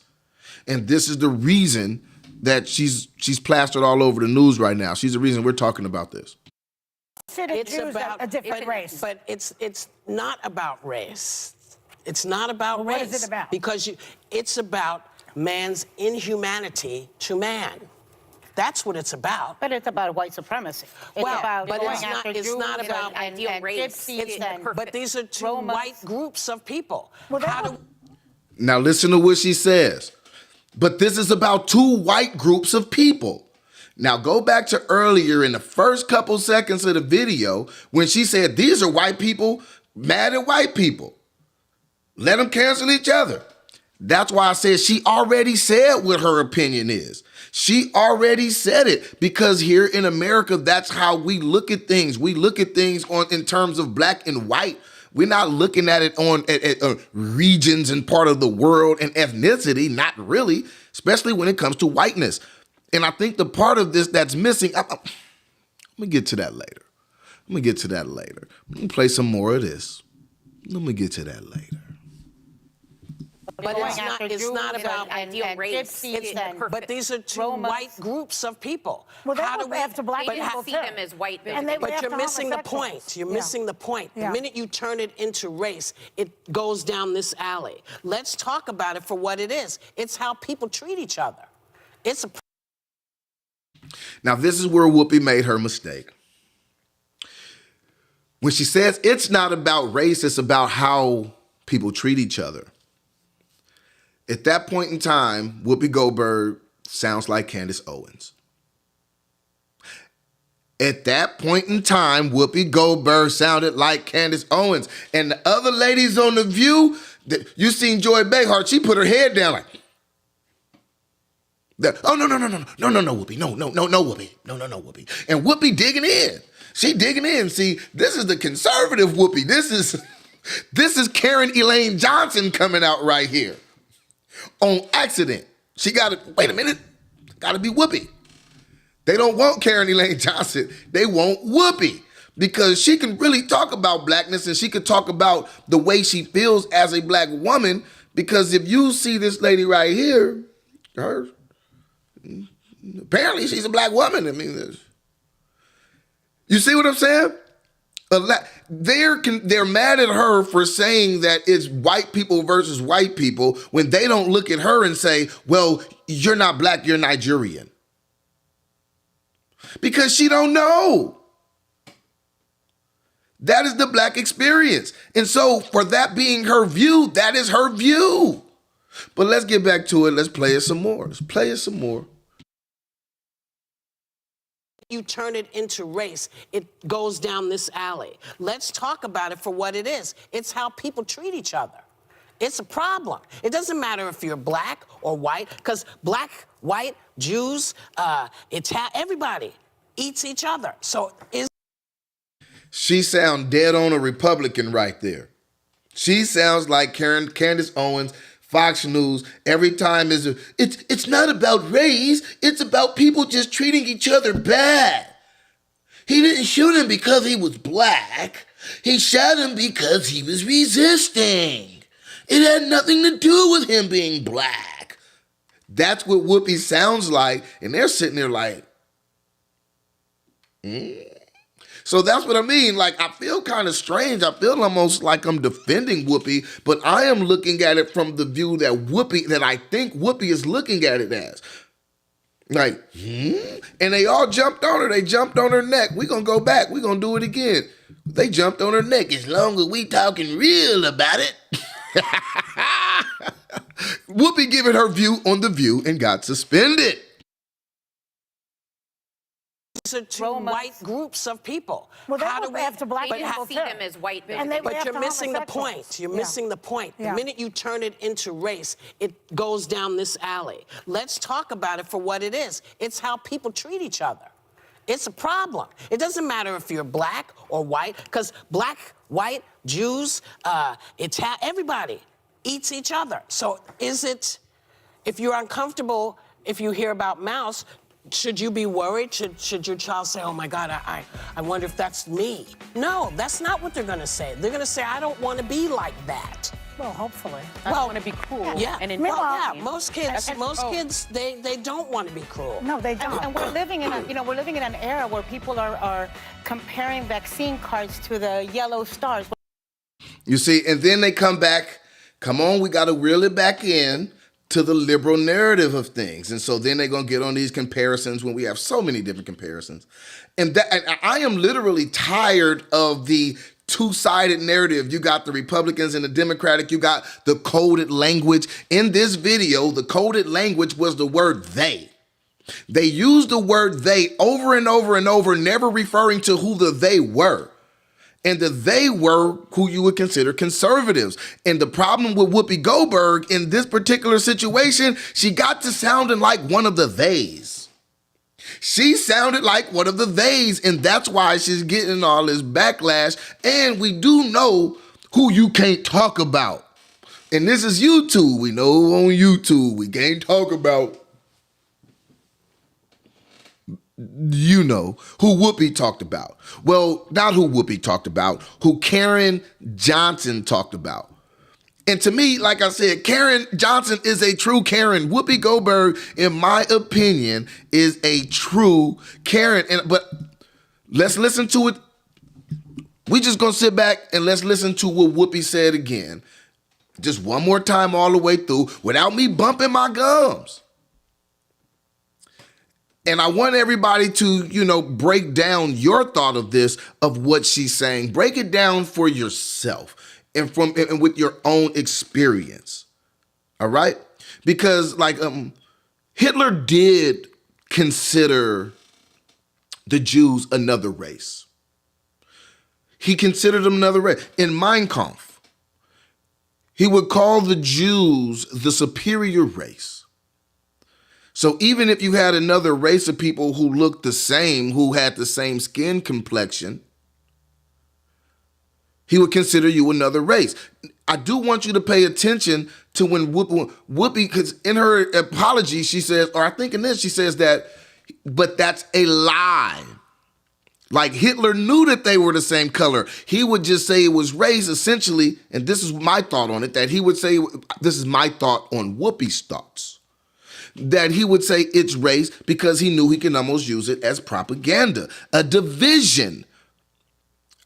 Speaker 1: And this is the reason that she's plastered all over the news right now. She's the reason we're talking about this.
Speaker 6: Consider
Speaker 2: It's
Speaker 6: Jews
Speaker 2: about
Speaker 6: a different race.
Speaker 2: But it's not about race. It's not about
Speaker 6: Well,
Speaker 2: race.
Speaker 6: what is it about?
Speaker 2: Because it's about man's inhumanity to man. That's what it's about.
Speaker 3: But it's about white supremacy. It's
Speaker 2: Well,
Speaker 3: about
Speaker 2: but
Speaker 3: going
Speaker 2: it's not-
Speaker 3: after
Speaker 2: it's
Speaker 3: Jews
Speaker 2: not
Speaker 3: and-
Speaker 2: about
Speaker 3: and
Speaker 4: ideal race.
Speaker 3: gypsies
Speaker 2: It's,
Speaker 3: and
Speaker 2: but these are two
Speaker 3: Romas.
Speaker 2: white groups of people.
Speaker 6: Well,
Speaker 2: How do
Speaker 1: Now listen to what she says. But this is about two white groups of people. Now go back to earlier in the first couple seconds of the video when she said these are white people mad at white people. Let them cancel each other. That's why I said she already said what her opinion is. She already said it because here in America, that's how we look at things. We look at things in terms of black and white. We're not looking at it on regions and part of the world and ethnicity, not really, especially when it comes to whiteness. And I think the part of this that's missing, I'm going to get to that later. I'm going to get to that later. I'm going to play some more of this. Let me get to that later.
Speaker 2: But
Speaker 3: going
Speaker 2: it's not,
Speaker 3: after
Speaker 2: it's
Speaker 3: Jews
Speaker 2: not
Speaker 3: and-
Speaker 2: about
Speaker 4: ideal
Speaker 3: and
Speaker 4: race.
Speaker 3: gypsies
Speaker 2: It's,
Speaker 3: and
Speaker 2: but these are two
Speaker 3: Romas.
Speaker 2: white groups of people.
Speaker 6: Well, they
Speaker 2: How
Speaker 6: were
Speaker 2: do we
Speaker 6: after black
Speaker 4: They
Speaker 6: people,
Speaker 4: didn't see
Speaker 6: too.
Speaker 4: them as white.
Speaker 6: And they were
Speaker 2: But
Speaker 6: after
Speaker 2: you're missing the
Speaker 6: homosexuals.
Speaker 2: point. You're
Speaker 6: Yeah.
Speaker 2: missing the point.
Speaker 6: Yeah.
Speaker 2: The minute you turn it into race, it goes down this alley. Let's talk about it for what it is. It's how people treat each other. It's a
Speaker 1: Now, this is where Whoopi made her mistake. When she says it's not about race, it's about how people treat each other. At that point in time, Whoopi Goldberg sounds like Candace Owens. At that point in time, Whoopi Goldberg sounded like Candace Owens. And the other ladies on The View, you seen Joy Behar, she put her head down like, oh, no, Whoopi, no, Whoopi, no, Whoopi. And Whoopi digging in. She digging in. See, this is the conservative Whoopi. This is Karen Elaine Johnson coming out right here. On accident. She got to, wait a minute, got to be Whoopi. They don't want Karen Elaine Johnson. They want Whoopi because she can really talk about blackness and she could talk about the way she feels as a black woman because if you see this lady right here, her, apparently she's a black woman. I mean, you see what I'm saying? They're mad at her for saying that it's white people versus white people when they don't look at her and say, well, you're not black, you're Nigerian. Because she don't know. That is the black experience. And so for that being her view, that is her view. But let's get back to it. Let's play it some more. Let's play it some more.
Speaker 2: You turn it into race, it goes down this alley. Let's talk about it for what it is. It's how people treat each other. It's a problem. It doesn't matter if you're black or white, because black, white, Jews, everybody eats each other. So
Speaker 1: she sounds dead on a Republican right there. She sounds like Candace Owens, Fox News. Every time it's not about race. It's about people just treating each other bad. He didn't shoot him because he was black. He shot him because he was resisting. It had nothing to do with him being black. That's what Whoopi sounds like, and they're sitting there like, So that's what I mean. Like, I feel kind of strange. I feel almost like I'm defending Whoopi, but I am looking at it from the view that I think Whoopi is looking at it as. Like, and they all jumped on her. They jumped on her neck. We gonna go back. We gonna do it again. They jumped on her neck. As long as we talking real about it. Whoopi giving her view on The View and got suspended.
Speaker 2: These are two white groups of people.
Speaker 6: Well, they were after black
Speaker 4: They
Speaker 6: people,
Speaker 4: just see
Speaker 6: too.
Speaker 4: them as white.
Speaker 6: And they were
Speaker 2: But you're
Speaker 6: after
Speaker 2: missing the
Speaker 6: homosexuals.
Speaker 2: point. You're
Speaker 6: Yeah.
Speaker 2: missing the point. The
Speaker 6: Yeah.
Speaker 2: minute you turn it into race, it goes down this alley. Let's talk about it for what it is. It's how people treat each other. It's a problem. It doesn't matter if you're black or white, because black, white, Jews, everybody eats each other. So if you're uncomfortable, if you hear about mouse, should you be worried? Should your child say, oh my God, I wonder if that's me? No, that's not what they're gonna say. They're gonna say, I don't wanna be like that.
Speaker 6: Well, hopefully.
Speaker 5: I don't want to be cruel.
Speaker 2: Yeah,
Speaker 5: And
Speaker 2: most kids, they don't want to be cruel.
Speaker 6: No, they don't.
Speaker 3: And we're living in we're living in an era where people are comparing vaccine cards to the yellow stars.
Speaker 1: You see, and then they come back, come on, we got to reel it back in to the liberal narrative of things. And so then they're going to get on these comparisons when we have so many different comparisons. And I am literally tired of the two-sided narrative. You got the Republicans and the Democratic, you got the coded language. In this video, the coded language was the word they. They used the word they over and over and over, never referring to who the they were. And the they were who you would consider conservatives. And the problem with Whoopi Goldberg in this particular situation, she got to sounding like one of the theys. She sounded like one of the theys, and that's why she's getting all this backlash. And we do know who you can't talk about. And this is YouTube. We know on YouTube we can't talk about, you know, who Whoopi talked about. Well, not who Whoopi talked about, who Karen Johnson talked about. And to me, like I said, Karen Johnson is a true Karen. Whoopi Goldberg, in my opinion, is a true Karen. But let's listen to it. We just gonna sit back and let's listen to what Whoopi said again. Just one more time all the way through without me bumping my gums. And I want everybody to, break down your thought of this, of what she's saying. Break it down for yourself and with your own experience. All right? Because Hitler did consider the Jews another race. He considered them another race. In Mein Kampf, he would call the Jews the superior race. So even if you had another race of people who looked the same, who had the same skin complexion, he would consider you another race. I do want you to pay attention to when Whoopi, because in her apology, she says, or I think in this, she says that, but that's a lie. Like Hitler knew that they were the same color. He would just say it was race, essentially, and this is my thought on it, that he would say, this is my thought on Whoopi's thoughts, that he would say it's race because he knew he can almost use it as propaganda, a division.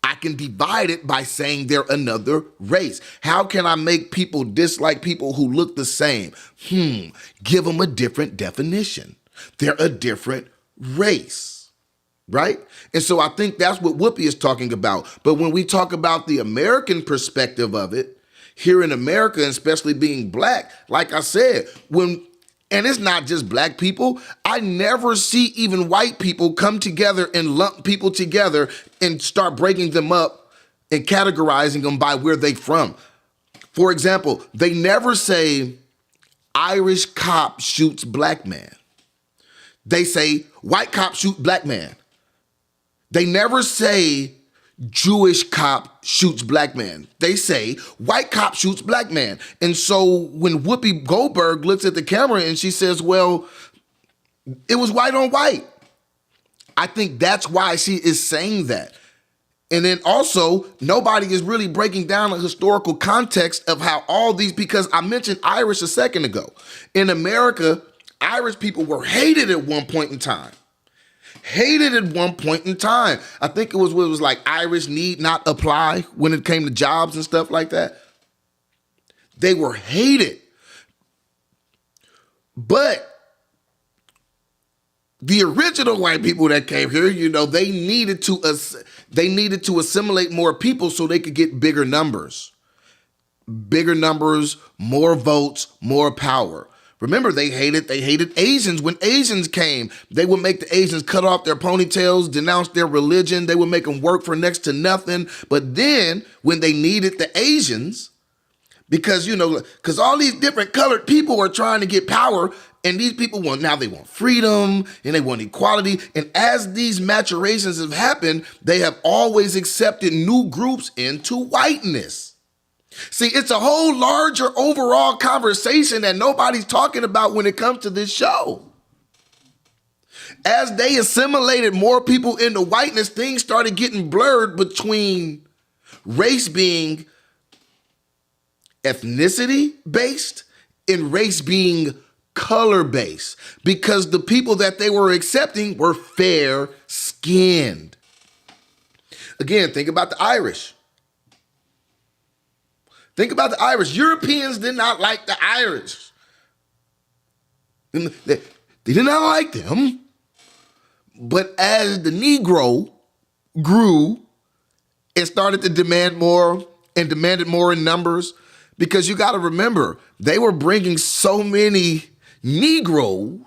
Speaker 1: I can divide it by saying they're another race. How can I make people dislike people who look the same? Give them a different definition. They're a different race, right? And so I think that's what Whoopi is talking about. But when we talk about the American perspective of it, here in America, and especially being black, like I said, and it's not just black people. I never see even white people come together and lump people together and start breaking them up and categorizing them by where they from. For example, they never say Irish cop shoots black man. They say white cop shoot black man. They never say Jewish cop shoots black man. They say white cop shoots black man. And so when Whoopi Goldberg looks at the camera and she says, well, it was white on white, I think that's why she is saying that. And then also, nobody is really breaking down a historical context of how all these, because I mentioned Irish a second ago. In America, Irish people were hated at one point in time. Hated at one point in time. I think it was like Irish need not apply when it came to jobs and stuff like that. They were hated. But the original white people that came here, you know, they needed to assimilate more people so they could get bigger numbers. Bigger numbers, more votes, more power. Remember, they hated Asians. When Asians came, they would make the Asians cut off their ponytails, denounce their religion. They would make them work for next to nothing. But then when they needed the Asians, because all these different colored people are trying to get power, and these people they want freedom and they want equality. And as these maturations have happened, they have always accepted new groups into whiteness. See, it's a whole larger overall conversation that nobody's talking about when it comes to this show. As they assimilated more people into whiteness, things started getting blurred between race being ethnicity-based and race being color-based, because the people that they were accepting were fair-skinned. Again, think about the Irish. Think about the Irish. Europeans did not like the Irish. They did not like them. But as the Negro grew and started to demand more and demanded more in numbers, because you got to remember, they were bringing so many Negroes,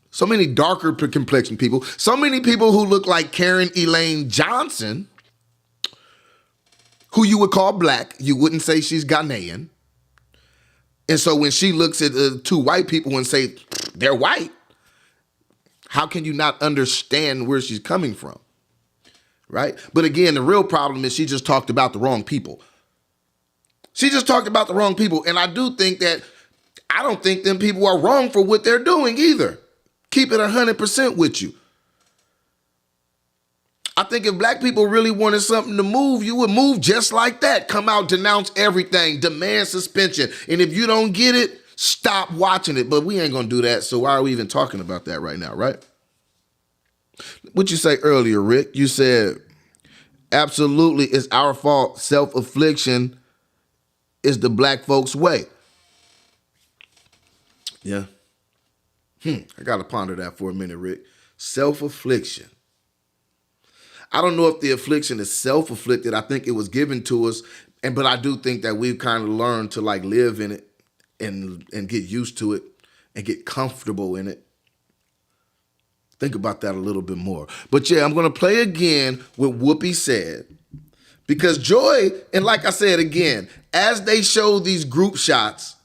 Speaker 1: so many darker complexion people, so many people who look like Karen Elaine Johnson, who you would call black. You wouldn't say she's Ghanaian. And so when she looks at two white people and say they're white, how can you not understand where she's coming from? Right? But again, the real problem is she just talked about the wrong people. She just talked about the wrong people. And I don't think them people are wrong for what they're doing either. Keep it 100% with you. I think if black people really wanted something to move, you would move just like that. Come out, denounce everything, demand suspension. And if you don't get it, stop watching it. But we ain't going to do that. So why are we even talking about that right now, right? What you say earlier, Rick? You said, absolutely, it's our fault. Self-affliction is the black folks' way. Yeah. I got to ponder that for a minute, Rick. Self-affliction. I don't know if the affliction is self-afflicted. I think it was given to us, but I do think that we've kind of learned to live in it and get used to it and get comfortable in it. Think about that a little bit more. But yeah, I'm going to play again what Whoopi said, because Joy, and like I said again, as they show these group shots,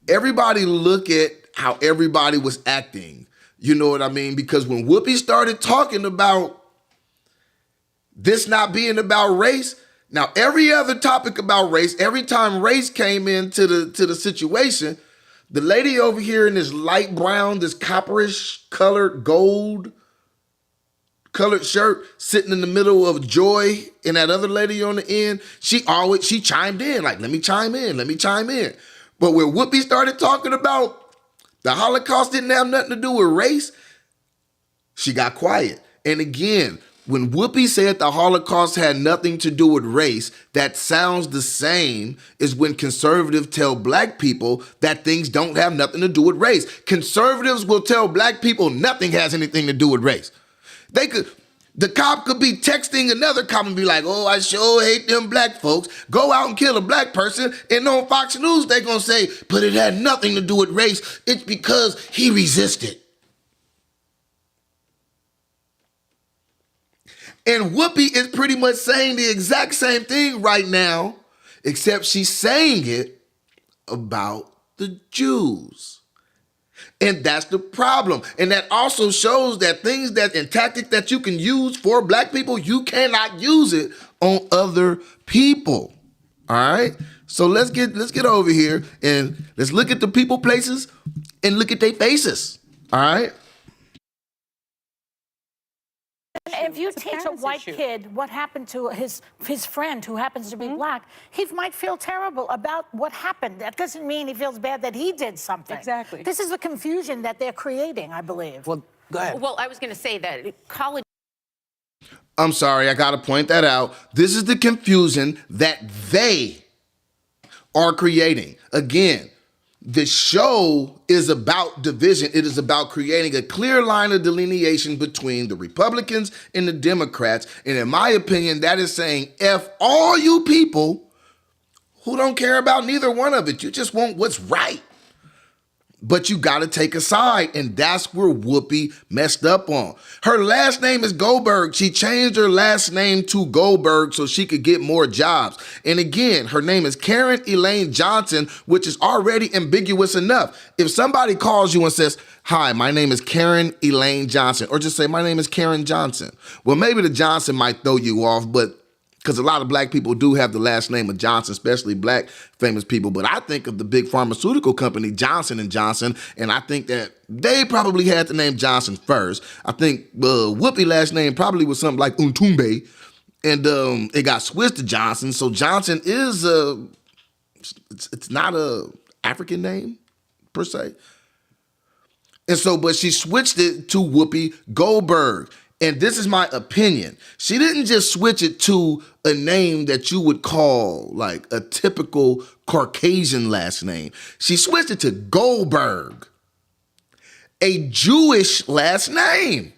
Speaker 1: everybody look at how everybody was acting. You know what I mean? Because when Whoopi started talking about this not being about race. Now, every other topic about race, every time race came into the situation, the lady over here in this light brown, this copperish colored, gold colored shirt sitting in the middle of Joy and that other lady on the end, she chimed in, like, let me chime in. But when Whoopi started talking about the Holocaust didn't have nothing to do with race, she got quiet. And again, when Whoopi said the Holocaust had nothing to do with race, that sounds the same as when conservatives tell black people that things don't have nothing to do with race. Conservatives will tell black people nothing has anything to do with race. The cop could be texting another cop and be like, oh, I sure hate them black folks. Go out and kill a black person. And on Fox News, they're going to say, but it had nothing to do with race. It's because he resisted. And Whoopi is pretty much saying the exact same thing right now, except she's saying it about the Jews. And that's the problem. And that also shows that tactics that you can use for black people, you cannot use it on other people. All right? So let's get over here and let's look at the people, places, and look at their faces. All right?
Speaker 6: If you teach a white kid what happened to his friend who happens to be black, he might feel terrible about what happened. That doesn't mean he feels bad that he did something.
Speaker 5: Exactly.
Speaker 6: This is the confusion that they're creating, I believe.
Speaker 2: Well, go ahead.
Speaker 4: Well, I was going to say that college.
Speaker 1: I'm sorry, I got to point that out. This is the confusion that they are creating. Again, The show is about division. It is about creating a clear line of delineation between the Republicans and the Democrats. And in my opinion, that is saying, F all you people who don't care about neither one of it. You just want what's right. But you got to take a side, and that's where Whoopi messed up on. Her last name is Goldberg. She changed her last name to Goldberg so she could get more jobs. And again, her name is Karen Elaine Johnson, which is already ambiguous enough. If somebody calls you and says, hi, my name is Karen Elaine Johnson, or just say, my name is Karen Johnson. Well, maybe the Johnson might throw you off, but because a lot of black people do have the last name of Johnson, especially black famous people. But I think of the big pharmaceutical company, Johnson & Johnson, and I think that they probably had the name Johnson first. I think Whoopi last name probably was something like Untumbe, and it got switched to Johnson. So Johnson is, it's not a African name, per se. And so, but she switched it to Whoopi Goldberg. And this is my opinion. She didn't just switch it to a name that you would call like a typical Caucasian last name. She switched it to Goldberg, a Jewish last name.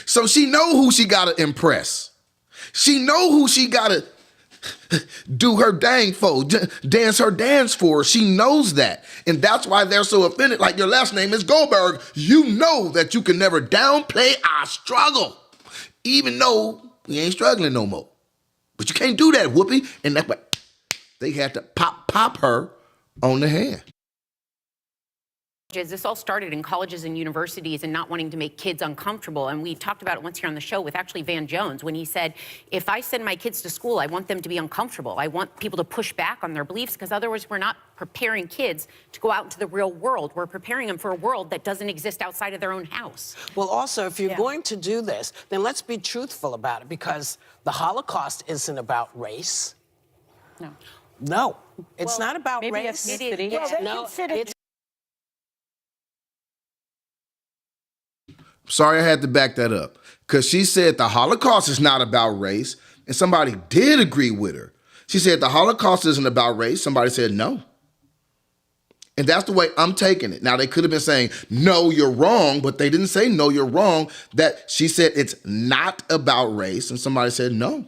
Speaker 1: So she know who she got to impress. She know who she got to do her dang for, dance her dance for. She knows that. And that's why they're so offended. Like, your last name is Goldberg. You know that you can never downplay our struggle, even though we ain't struggling no more. But you can't do that, Whoopi. And that's why they had to pop her on the hand.
Speaker 4: This all started in colleges and universities and not wanting to make kids uncomfortable. And we talked about it once here on the show with actually Van Jones, when he said, if I send my kids to school, I want them to be uncomfortable. I want people to push back on their beliefs, because otherwise we're not preparing kids to go out into the real world. We're preparing them for a world that doesn't exist outside of their own house.
Speaker 2: Well, also, if you're going to do this, then let's be truthful about it, because the Holocaust isn't about race.
Speaker 5: No.
Speaker 2: No, it's not about
Speaker 5: maybe
Speaker 2: race.
Speaker 5: ethnicity.
Speaker 2: It's
Speaker 1: Sorry, I had to back that up, because she said the Holocaust is not about race, and somebody did agree with her. She said the Holocaust isn't about race. Somebody said no. And that's the way I'm taking it. Now, they could have been saying, no, you're wrong, but they didn't say, no, you're wrong. That she said it's not about race, and somebody said no.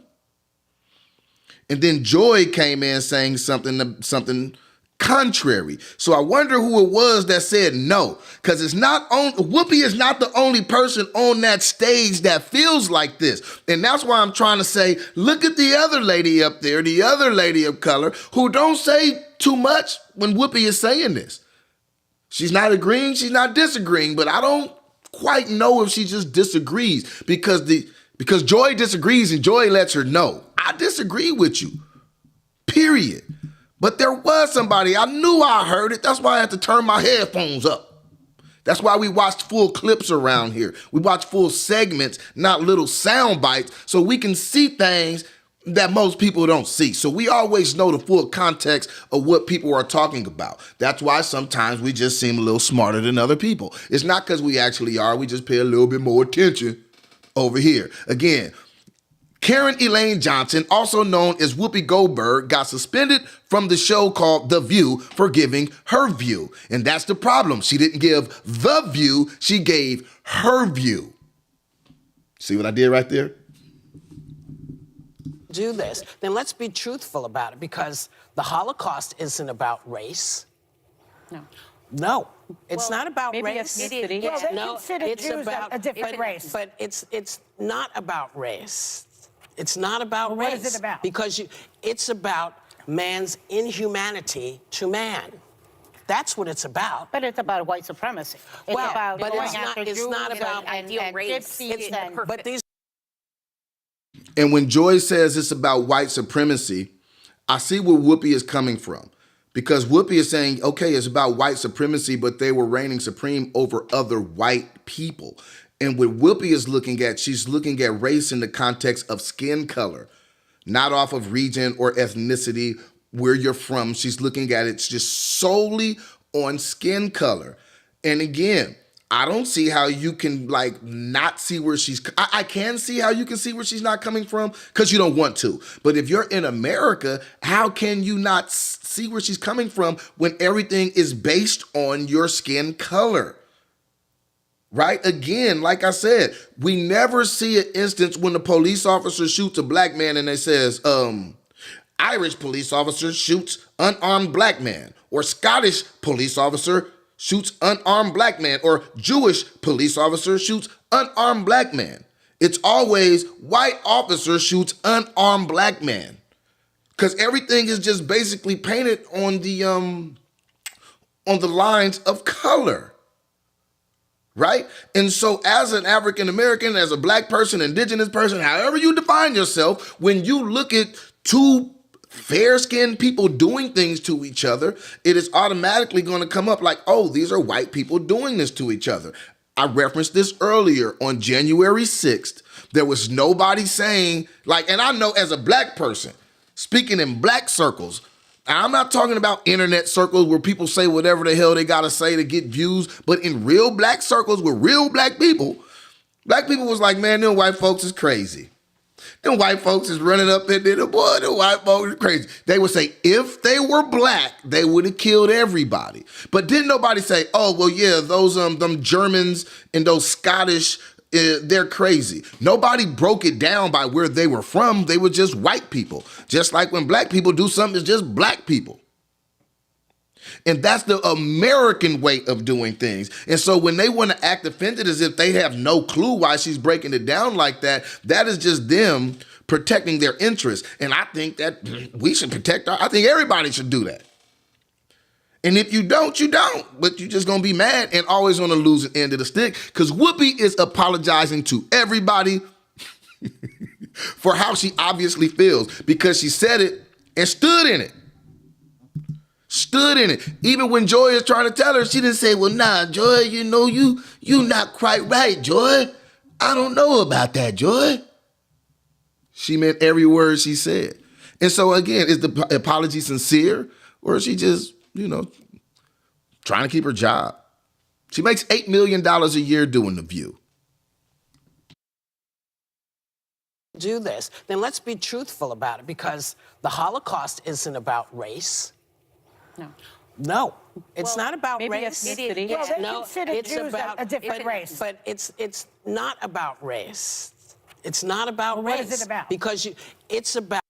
Speaker 1: And then Joy came in saying something contrary. So I wonder who it was that said no, because it's not on. Whoopi is not the only person on that stage that feels like this. And that's why I'm trying to say, look at the other lady up there, the other lady of color, who don't say too much when Whoopi is saying this. She's not agreeing, she's not disagreeing, but I don't quite know if she just disagrees, because Joy disagrees and Joy lets her know, I disagree with you, period. But there was somebody, I knew I heard it. That's why I had to turn my headphones up. That's why we watched full clips around here. We watch full segments, not little sound bites, so we can see things that most people don't see. So we always know the full context of what people are talking about. That's why sometimes we just seem a little smarter than other people. It's not because we actually are. We just pay a little bit more attention over here. Again, Karen Elaine Johnson, also known as Whoopi Goldberg, got suspended from the show called The View for giving her view. And that's the problem. She didn't give the view, she gave her view. See what I did right there?
Speaker 2: do this, then let's be truthful about it, because the Holocaust isn't about race.
Speaker 5: No.
Speaker 2: No, it's not about
Speaker 5: maybe
Speaker 2: race.
Speaker 5: ethnicity.
Speaker 6: Well, they
Speaker 2: No,
Speaker 6: consider
Speaker 2: it's
Speaker 6: Jews
Speaker 2: about
Speaker 6: a different race.
Speaker 2: But it's not about race. It's not about
Speaker 6: Well,
Speaker 2: race.
Speaker 6: what is it about?
Speaker 2: Because it's about man's inhumanity to man. That's what it's about.
Speaker 3: But it's about white supremacy. It's
Speaker 2: Well,
Speaker 3: about
Speaker 2: but
Speaker 3: going
Speaker 2: it's not-
Speaker 3: after
Speaker 2: it's
Speaker 3: Jews
Speaker 2: not about
Speaker 4: ideal
Speaker 3: and
Speaker 4: race.
Speaker 3: gypsies
Speaker 2: It's,
Speaker 3: and
Speaker 2: but these
Speaker 1: And when Joy says it's about white supremacy, I see where Whoopi is coming from. Because Whoopi is saying, okay, it's about white supremacy, but they were reigning supreme over other white people. And what Whoopi is looking at, she's looking at race in the context of skin color, not off of region or ethnicity, where you're from. She's looking at it just solely on skin color. And again, I don't see how you can like not see where I can see how you can see where she's not coming from because you don't want to. But if you're in America, how can you not see where she's coming from when everything is based on your skin color? Right? Again, like I said, we never see an instance when the police officer shoots a black man and they says, Irish police officer shoots unarmed black man, or Scottish police officer shoots unarmed black man, or Jewish police officer shoots unarmed black man. It's always white officer shoots unarmed black man. Because everything is just basically painted on the lines of color. Right? And so as an African American, as a black person, indigenous person, however you define yourself, when you look at two fair-skinned people doing things to each other, it is automatically going to come up like, oh, these are white people doing this to each other. I referenced this earlier on January 6th. There was nobody saying, like, and I know as a black person, speaking in black circles, I'm not talking about internet circles where people say whatever the hell they gotta say to get views, but in real black circles with real black people was like, man, them white folks is crazy. Them white folks is running up in there, boy, them white folks is crazy. They would say, if they were black, they would have killed everybody. But didn't nobody say, oh, well, yeah, those them Germans and those Scottish, they're crazy. Nobody broke it down by where they were from. They were just white people. Just like when black people do something, it's just black people. And that's the American way of doing things. And so when they want to act offended as if they have no clue why she's breaking it down like that, that is just them protecting their interests. And I think that we should I think everybody should do that. And if you don't, you don't. But you're just going to be mad and always on the losing end of the stick because Whoopi is apologizing to everybody for how she obviously feels because she said it and stood in it. Stood in it. Even when Joy is trying to tell her, she didn't say, well, nah, Joy, you know, you not quite right, Joy. I don't know about that, Joy. She meant every word she said. And so, again, is the apology sincere or is she just, you know, trying to keep her job? She makes $8 million a year doing The View.
Speaker 2: Do this, then let's be truthful about it because the Holocaust isn't about race. No, it's not about
Speaker 5: maybe
Speaker 2: race.
Speaker 5: ethnicity.
Speaker 6: Well, they
Speaker 2: No,
Speaker 6: consider
Speaker 2: it's
Speaker 6: Jews
Speaker 2: about
Speaker 6: a different race.
Speaker 2: But it's not about race. It's not about race.
Speaker 6: What is it about?
Speaker 2: Because it's about.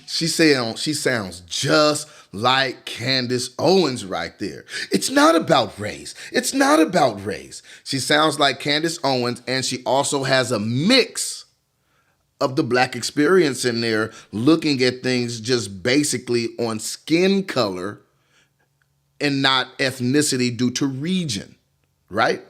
Speaker 1: She sounds just like Candace Owens right there. It's not about race. It's not about race. She sounds like Candace Owens, and she also has a mix of the black experience in there, looking at things just basically on skin color and not ethnicity due to region, right?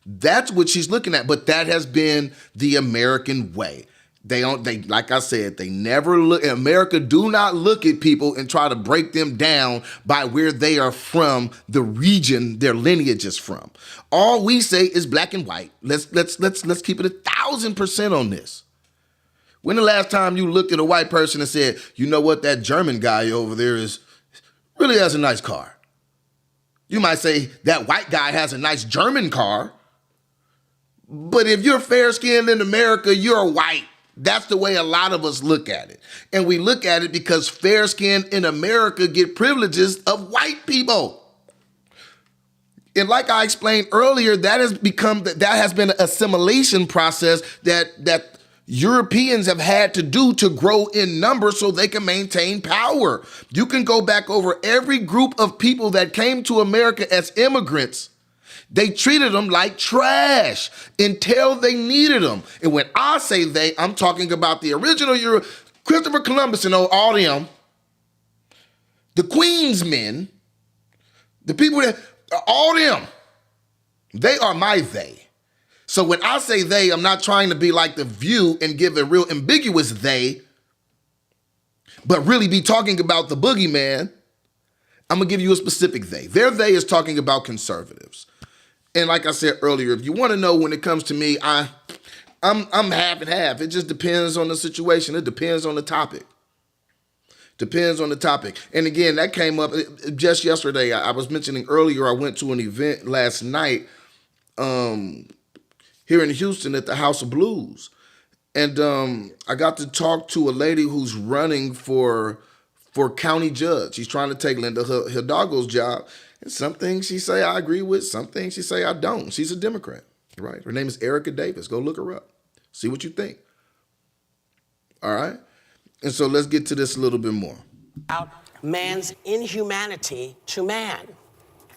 Speaker 1: That's what she's looking at, but that has been the American way. They like I said, they never look. America do not look at people and try to break them down by where they are from, the region their lineage is from. All we say is black and white. Let's keep it 1,000% on this. When the last time you looked at a white person and said, you know what, that German guy over there really has a nice car. You might say that white guy has a nice German car, but if you're fair-skinned in America, you're white. That's the way a lot of us look at it. And we look at it because fair-skinned in America get privileges of white people. And like I explained earlier, that has been an assimilation process that Europeans have had to do to grow in numbers so they can maintain power. You can go back over every group of people that came to America as immigrants. They treated them like trash until they needed them. And when I say they, I'm talking about the original Christopher Columbus and all them, the Queensmen, the people that, all them, they are my they. So when I say they, I'm not trying to be like The View and give a real ambiguous they, but really be talking about the boogeyman. I'm going to give you a specific they. Their they is talking about conservatives. And like I said earlier, if you want to know when it comes to me, I'm half and half. It just depends on the situation. It depends on the topic. Depends on the topic. And again, that came up just yesterday. I was mentioning earlier, I went to an event last night here in Houston at the House of Blues. And I got to talk to a lady who's running for county judge. She's trying to take Linda Hidalgo's job. And some things she say I agree with, some things she say I don't. She's a Democrat, right? Her name is Erica Davis. Go look her up. See what you think. All right? And so let's get to this a little bit more.
Speaker 2: About man's inhumanity to man.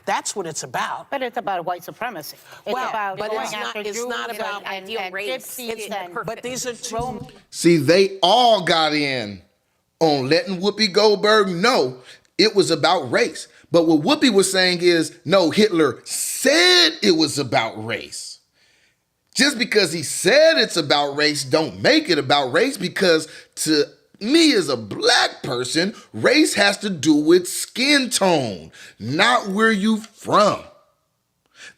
Speaker 2: That's what it's about.
Speaker 3: But it's about white supremacy. It's
Speaker 2: Well,
Speaker 3: about
Speaker 2: but
Speaker 3: going
Speaker 2: it's not-
Speaker 3: after
Speaker 2: it's
Speaker 3: Jews
Speaker 2: not about
Speaker 3: and
Speaker 4: ideal race.
Speaker 3: gypsies
Speaker 2: It's,
Speaker 3: and
Speaker 2: but these are two.
Speaker 1: See, they all got in on letting Whoopi Goldberg know it was about race. But what Whoopi was saying is, no, Hitler said it was about race. Just because he said it's about race don't make it about race, because to me as a black person, race has to do with skin tone, not where you from.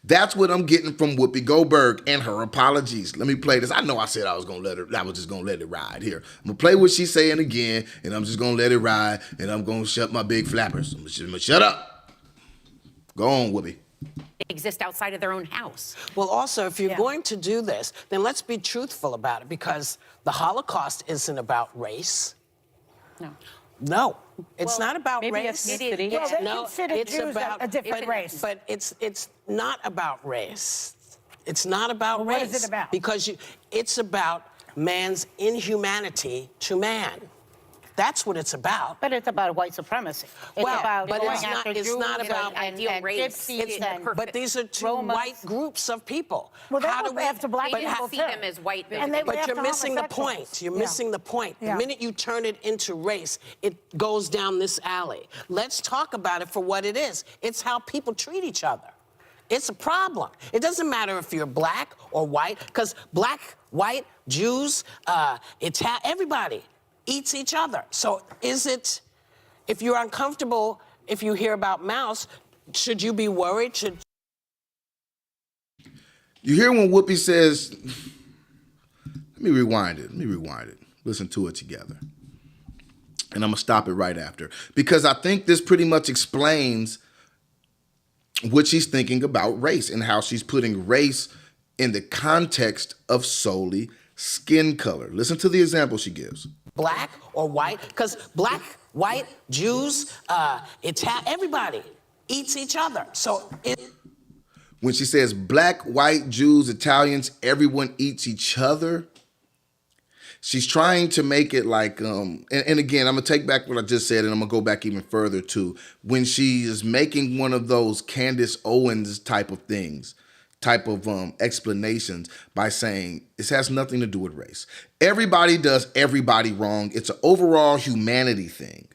Speaker 1: That's what I'm getting from Whoopi Goldberg and her apologies. Let me play this. I know I said I was just gonna let it ride here. I'm gonna play what she's saying again, and I'm just gonna let it ride, and I'm gonna shut my big flappers. I'm gonna shut up. Go on, Whoopi.
Speaker 4: Exist outside of their own house.
Speaker 2: Well, also, if you're going to do this, then let's be truthful about it, because the Holocaust isn't about race.
Speaker 5: No.
Speaker 2: No, it's not about
Speaker 5: maybe
Speaker 2: race.
Speaker 5: ethnicity.
Speaker 6: Well, they
Speaker 2: No,
Speaker 6: consider
Speaker 2: it's
Speaker 6: Jews
Speaker 2: about
Speaker 6: a different race.
Speaker 2: But it's not about race. It's not about
Speaker 6: Well,
Speaker 2: race.
Speaker 6: what is it about?
Speaker 2: Because it's about man's inhumanity to man. That's what it's about.
Speaker 3: But it's about white supremacy. It's
Speaker 2: Well,
Speaker 3: about
Speaker 2: but
Speaker 3: going
Speaker 2: it's not-
Speaker 3: after
Speaker 2: it's
Speaker 3: Jews
Speaker 2: not about
Speaker 4: ideal
Speaker 3: and
Speaker 4: race.
Speaker 3: gypsies
Speaker 2: It's,
Speaker 3: and
Speaker 2: but these are two
Speaker 3: Romas.
Speaker 2: white groups of people.
Speaker 6: Well, they
Speaker 2: How
Speaker 6: were
Speaker 2: do we
Speaker 6: after black
Speaker 4: They
Speaker 6: people
Speaker 4: didn't see
Speaker 6: too.
Speaker 4: them as white.
Speaker 6: And they were
Speaker 2: But
Speaker 6: after
Speaker 2: you're missing the
Speaker 6: homosexuals.
Speaker 2: point. You're
Speaker 6: Yeah.
Speaker 2: missing the point.
Speaker 6: Yeah.
Speaker 2: The minute you turn it into race, it goes down this alley. Let's talk about it for what it is. It's how people treat each other. It's a problem. It doesn't matter if you're black or white, because black, white, Jews, everybody eats each other. So is it, if you're uncomfortable, if you hear about mouse, should you be worried?
Speaker 1: You hear when Whoopi says, let me rewind it. Listen to it together. And I'm going to stop it right after, because I think this pretty much explains what she's thinking about race and how she's putting race in the context of solely skin color. Listen to the example she gives.
Speaker 2: Black or white? Because black, white, Jews, everybody eats each other. So
Speaker 1: When she says black, white, Jews, Italians, everyone eats each other, she's trying to make it like, and again, I'm going to take back what I just said, and I'm going to go back even further to when she is making one of those Candace Owens type of things, type of explanations by saying this has nothing to do with race. Everybody does everybody wrong. It's an overall humanity thing.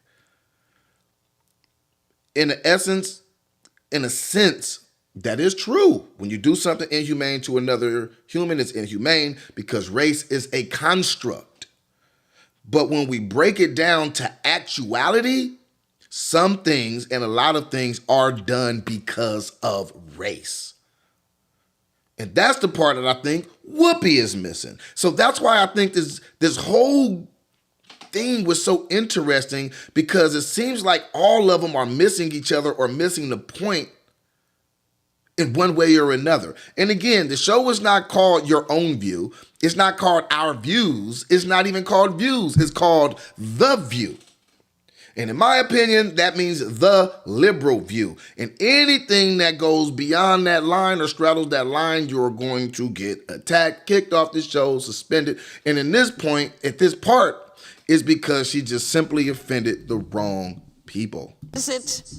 Speaker 1: In a sense, that is true. When you do something inhumane to another human, it's inhumane because race is a construct. But when we break it down to actuality, some things and a lot of things are done because of race. And that's the part that I think Whoopi is missing. So that's why I think this whole thing was so interesting, because it seems like all of them are missing each other or missing the point in one way or another. And again, the show is not called Your Own View. It's not called Our Views. It's not even called Views. It's called The View. And in my opinion, that means the liberal view. And anything that goes beyond that line or straddles that line, you're going to get attacked, kicked off the show, suspended. And in this point, at this part, is because she just simply offended the wrong people.
Speaker 2: is it,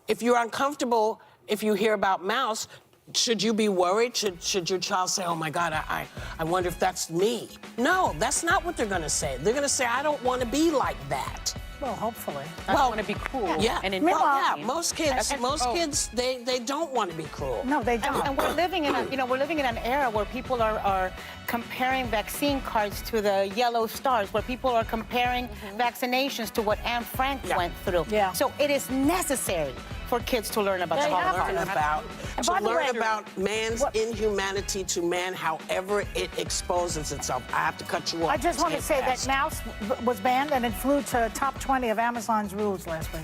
Speaker 2: if you're uncomfortable, if you hear about mouse, should you be worried? Should your child say, oh my God, I wonder if that's me? No, that's not what they're gonna say. They're gonna say, I don't wanna be like that.
Speaker 6: Well, hopefully.
Speaker 5: I don't want to be cruel.
Speaker 2: Yeah,
Speaker 5: And
Speaker 2: well,
Speaker 5: inhumane.
Speaker 2: most kids, they don't want to be cruel.
Speaker 6: No, they don't.
Speaker 3: And we're living in an era where people are comparing vaccine cards to the yellow stars, where people are comparing vaccinations to what Anne Frank went through.
Speaker 6: Yeah.
Speaker 3: So it is necessary for kids to learn about
Speaker 6: They
Speaker 3: the
Speaker 6: have
Speaker 3: Holocaust.
Speaker 6: By the way,
Speaker 2: about man's inhumanity to man, however it exposes itself. I have to cut you off.
Speaker 6: I just want to
Speaker 2: It's
Speaker 6: say that
Speaker 2: fast.
Speaker 6: mouse was banned and it flew to top 20 of Amazon's rules last week.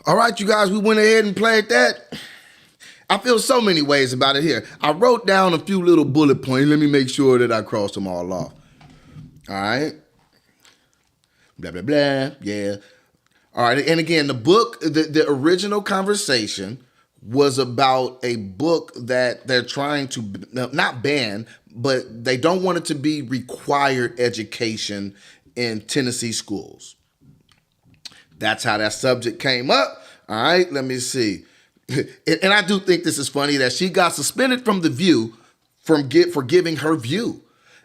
Speaker 1: All right, you guys, we went ahead and played that. I feel so many ways about it here. I wrote down a few little bullet points. Let me make sure that I cross them all off. All right. Blah, blah, blah. Yeah. All right. And again, the book, the original conversation was about a book that they're trying to not ban, but they don't want it to be required education in Tennessee schools. That's how that subject came up. All right, let me see. And I do think this is funny that she got suspended from The View for giving her view.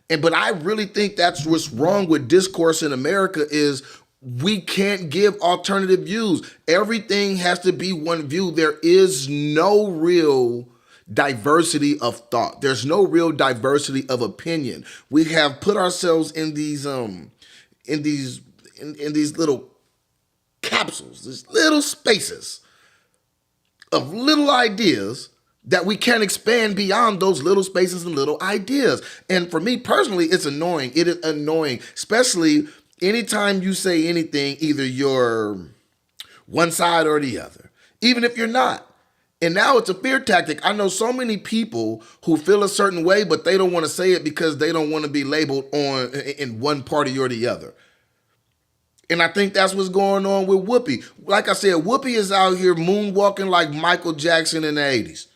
Speaker 1: But I really think that's what's wrong with discourse in America is we can't give alternative views. Everything has to be one view. There is no real diversity of thought. There's no real diversity of opinion. We have put ourselves in these little capsules, these little spaces of little ideas that we can't expand beyond those little spaces and little ideas. And for me personally, it's annoying. It is annoying, especially anytime you say anything, either you're one side or the other, even if you're not. And now it's a fear tactic. I know so many people who feel a certain way, but they don't want to say it because they don't want to be labeled in one party or the other. And I think that's what's going on with Whoopi. Like I said, Whoopi is out here moonwalking like Michael Jackson in the 80s,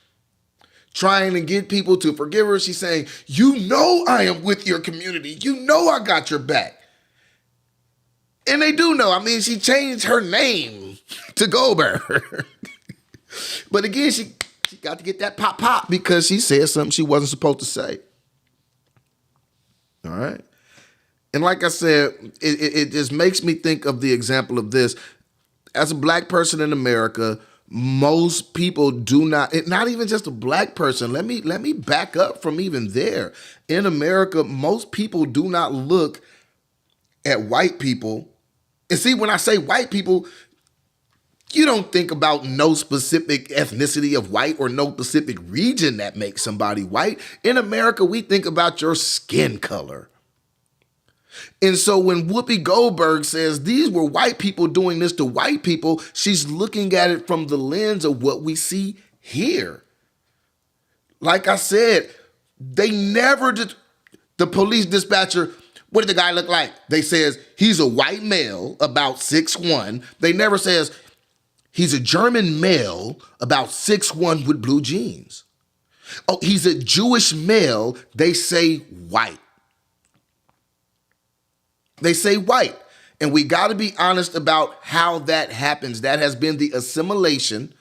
Speaker 1: trying to get people to forgive her. She's saying, you know I am with your community. You know I got your back. And they do know. I mean, she changed her name to Goldberg. But again, she got to get that pop because she said something she wasn't supposed to say. All right. And like I said, it just makes me think of the example of this. As a black person in America, most people do not even just a black person. Let me back up from even there. In America, most people do not look at white people. And see, when I say white people, you don't think about no specific ethnicity of white or no specific region that makes somebody white. In America, we think about your skin color. And so when Whoopi Goldberg says these were white people doing this to white people, she's looking at it from the lens of what we see here. Like I said, they never did. The police dispatcher, what did the guy look like? They says he's a white male, about 6'1". They never says he's a German male, about 6'1" with blue jeans. Oh, he's a Jewish male. They say white. They say white. And we got to be honest about how that happens. That has been the assimilation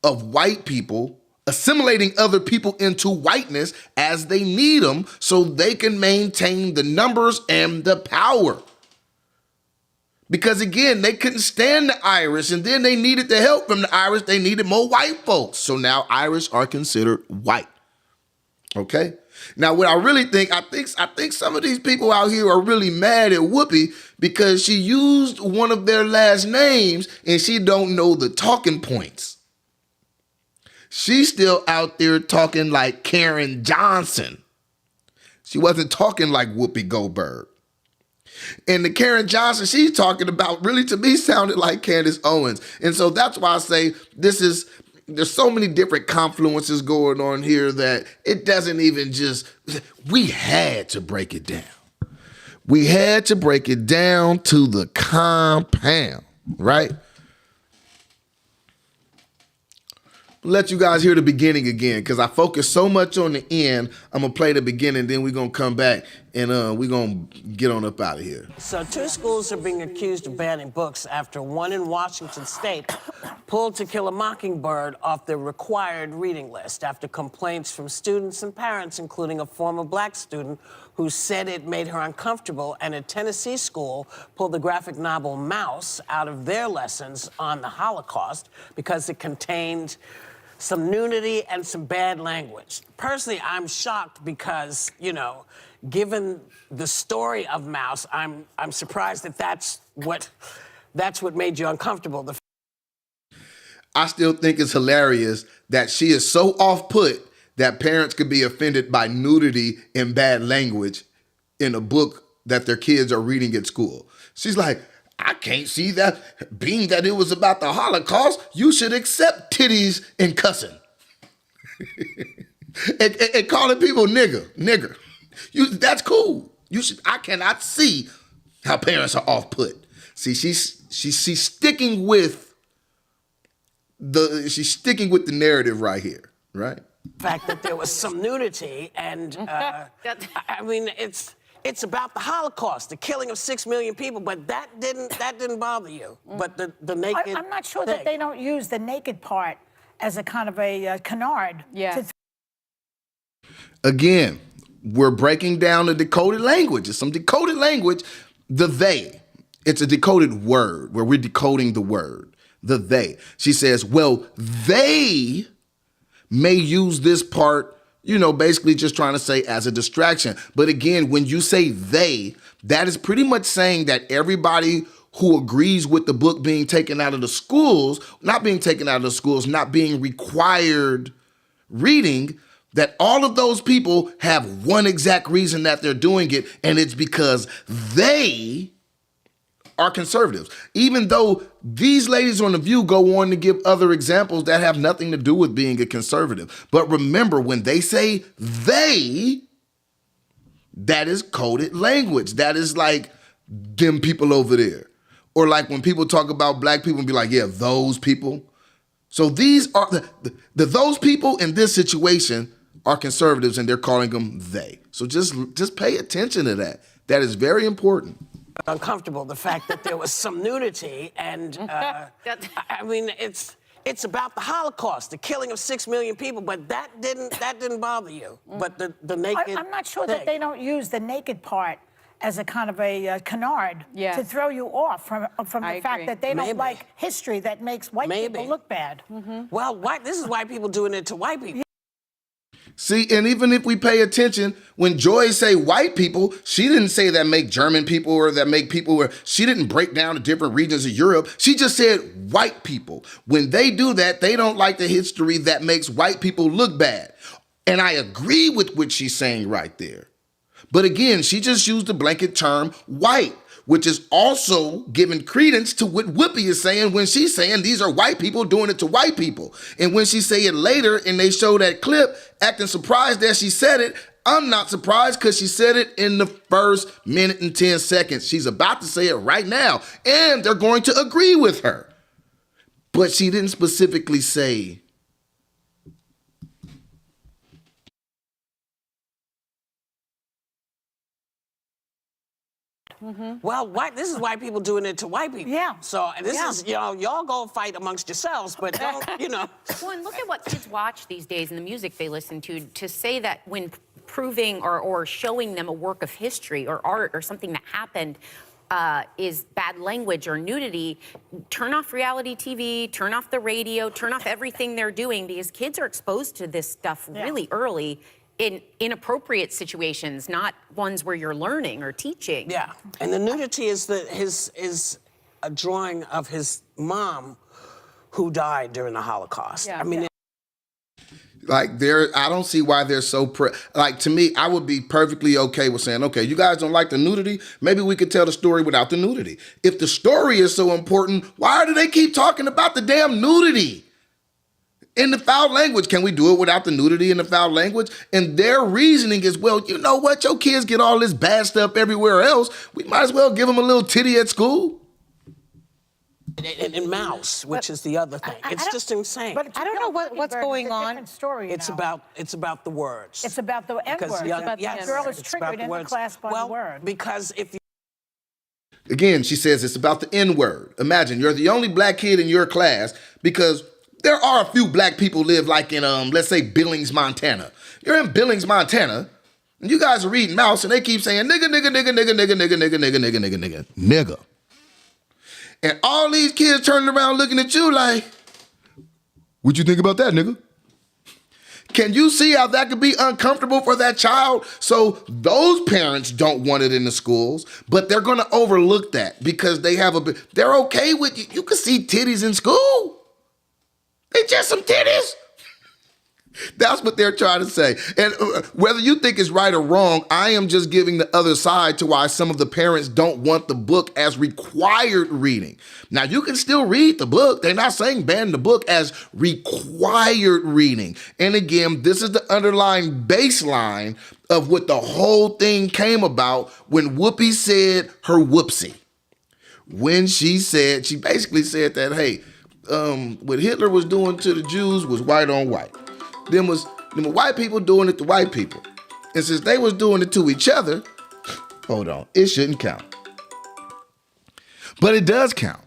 Speaker 1: of white people, assimilating other people into whiteness as they need them so they can maintain the numbers and the power. Because again, they couldn't stand the Irish, and then they needed the help from the Irish. They needed more white folks. So now Irish are considered white. Okay? Now, what I really think, I think some of these people out here are really mad at Whoopi because she used one of their last names and she don't know the talking points. She's still out there talking like Karen Johnson. She wasn't talking like Whoopi Goldberg. And the Karen Johnson she's talking about really to me sounded like Candace Owens. And so that's why I say there's so many different confluences going on here that it doesn't even we had to break it down. We had to break it down to the compound, right? Let you guys hear the beginning again because I focus so much on the end. I'm going to play the beginning, then we're going to come back and we're going to get on up out of here.
Speaker 2: So 2 schools are being accused of banning books after one in Washington state pulled To Kill a Mockingbird off their required reading list after complaints from students and parents, including a former black student who said it made her uncomfortable, and a Tennessee school pulled the graphic novel Mouse out of their lessons on the Holocaust because it contained some nudity and some bad language. Personally, I'm shocked because, given the story of Mouse, I'm surprised that that's what made you uncomfortable.
Speaker 1: I still think it's hilarious that she is so off-put that parents could be offended by nudity and bad language in a book that their kids are reading at school. She's like, I can't see that. Being that it was about the Holocaust, you should accept titties and cussing. and calling people nigger. That's cool. I cannot see how parents are off put. See, she's sticking with the narrative right here, right?
Speaker 2: The fact that there was some nudity, and I mean, it's about the Holocaust, the killing of 6 million people, but that didn't bother you. But the naked.
Speaker 6: I'm not sure
Speaker 2: thing.
Speaker 6: that they don't use the naked part as a kind of a canard.
Speaker 5: Yeah.
Speaker 1: Again, we're breaking down the decoded language. It's some decoded language. The they. It's a decoded word where we're decoding the word. The they. She says, well, they may use this part, basically just trying to say as a distraction. But again, when you say they, that is pretty much saying that everybody who agrees with the book being taken out of the schools, not being taken out of the schools, not being required reading, that all of those people have one exact reason that they're doing it, and it's because they are conservatives. Even though these ladies on The View go on to give other examples that have nothing to do with being a conservative. But remember, when they say they, that is coded language. That is like them people over there. Or like when people talk about black people and be like, yeah, those people. So these are those people in this situation are conservatives, and they're calling them they. So just pay attention to that. That is very important.
Speaker 2: Uncomfortable, the fact that there was some nudity, and I mean, it's about the Holocaust, the killing of 6 million people, but that didn't bother you. But the naked.
Speaker 6: I'm not sure
Speaker 2: thing.
Speaker 6: that they don't use the naked part as a kind of a canard to throw you off from the fact that they don't like history that makes white people look bad.
Speaker 2: Well, this is white people doing it to white people.
Speaker 1: See, and even if we pay attention, when Joy say white people, she didn't say that make German people or that make people where she didn't break down the different regions of Europe. She just said white people. When they do that, they don't like the history that makes white people look bad. And I agree with what she's saying right there. But again, she just used the blanket term white, which is also giving credence to what Whoopi is saying when she's saying these are white people doing it to white people. And when she say it later and they show that clip, acting surprised that she said it, I'm not surprised because she said it in the first minute and 10 seconds. She's about to say it right now, and they're going to agree with her. But she didn't specifically say
Speaker 2: Well, this is white people doing it to white people.
Speaker 6: Yeah.
Speaker 2: So this is, y'all go fight amongst yourselves, but don't,
Speaker 4: Well, and look at what kids watch these days and the music they listen to say that when proving or showing them a work of history or art or something that happened is bad language or nudity, turn off reality TV, turn off the radio, turn off everything they're doing, because kids are exposed to this stuff really early in inappropriate situations, not ones where you're learning or teaching.
Speaker 2: Yeah, and the nudity is a drawing of his mom who died during the Holocaust.
Speaker 5: Yeah.
Speaker 2: I mean,
Speaker 1: like I don't see why they're so to me, I would be perfectly okay with saying, okay, you guys don't like the nudity, maybe we could tell the story without the nudity. If the story is so important, why do they keep talking about the damn nudity in the foul language? Can we do it without the nudity in the foul language? And their reasoning is, well, you know what? Your kids get all this bad stuff everywhere else. We might as well give them a little titty at school.
Speaker 2: and mouse, which is the other thing. It's just insane.
Speaker 6: But
Speaker 3: I don't know what's going on.
Speaker 6: Story,
Speaker 2: it's about the words.
Speaker 6: It's about the N word.
Speaker 2: Yes,
Speaker 6: the girl is
Speaker 2: it's
Speaker 6: triggered
Speaker 2: about
Speaker 6: in
Speaker 2: the
Speaker 6: the class by
Speaker 2: well,
Speaker 6: the word.
Speaker 2: because if you
Speaker 1: Again, she says it's about the N word. Imagine you're the only black kid in your class because there are a few black people live like in, let's say Billings, Montana. You're in Billings, Montana, and you guys are reading Mouse, and they keep saying nigga, nigga, nigga, nigga, nigga, nigga, nigga, nigga, nigga, nigga, nigga, nigga. And all these kids turning around looking at you like, what you think about that, nigga? Can you see how that could be uncomfortable for that child? So those parents don't want it in the schools, but they're going to overlook that because they're okay with you. You can see titties in school. They just some titties. That's what they're trying to say. And whether you think it's right or wrong, I am just giving the other side to why some of the parents don't want the book as required reading. Now, you can still read the book. They're not saying ban the book as required reading. And again, this is the underlying baseline of what the whole thing came about when Whoopi said her whoopsie. When she basically said that, hey, what Hitler was doing to the Jews was white on white. Them were white people doing it to white people. And since they was doing it to each other, hold on, it shouldn't count. But it does count.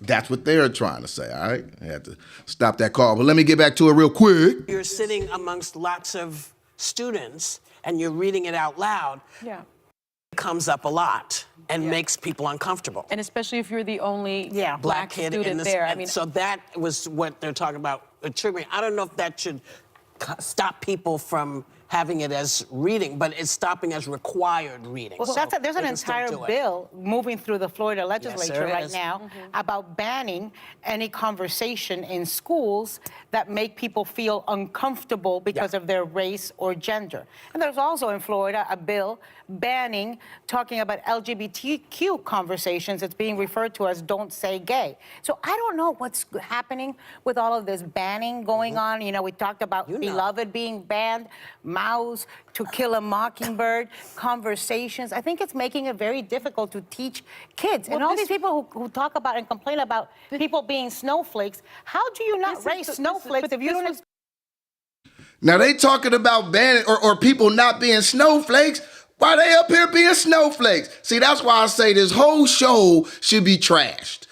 Speaker 1: That's what they're trying to say, all right? I had to stop that call, but let me get back to it real quick.
Speaker 2: You're sitting amongst lots of students and you're reading it out loud.
Speaker 5: Yeah.
Speaker 2: It comes up a lot and makes people uncomfortable.
Speaker 5: And especially if you're the only black
Speaker 2: kid
Speaker 5: student
Speaker 2: in this,
Speaker 5: there. I
Speaker 2: and
Speaker 5: mean,
Speaker 2: so that was what they're talking about triggering. I don't know if that should stop people from having it as reading, but it's stopping as required reading.
Speaker 3: Well,
Speaker 2: So
Speaker 3: there's an
Speaker 2: they can still
Speaker 3: entire
Speaker 2: do it.
Speaker 3: bill moving through the Florida legislature
Speaker 2: there
Speaker 3: right
Speaker 2: is.
Speaker 3: now about banning any conversation in schools that make people feel uncomfortable because of their race or gender. And there's also in Florida a bill banning talking about LGBTQ conversations. It's being referred to as don't say gay. So I don't know what's happening with all of this banning going on. You know, we talked about Beloved being banned, Mao's To Kill a Mockingbird, conversations. I think it's making it very difficult to teach kids. And all these people who talk about and complain about people being snowflakes, how do you not raise snowflakes if you don't...
Speaker 1: Now they talking about banning or people not being snowflakes. Why they up here being snowflakes? See, that's why I say this whole show should be trashed.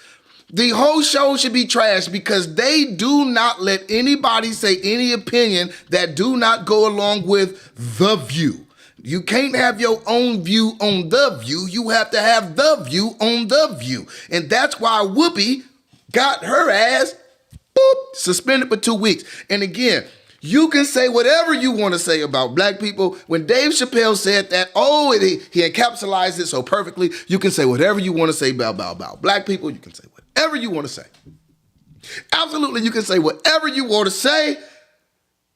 Speaker 1: The whole show should be trashed because they do not let anybody say any opinion that do not go along with The View. You can't have your own view on The View. You have to have The View on The View. And that's why Whoopi got her ass suspended for 2 weeks. And again, you can say whatever you want to say about black people. When Dave Chappelle said that, he encapsulated it so perfectly. You can say whatever you want to say about black people. You can say whatever you want to say. Absolutely, you can say whatever you want to say,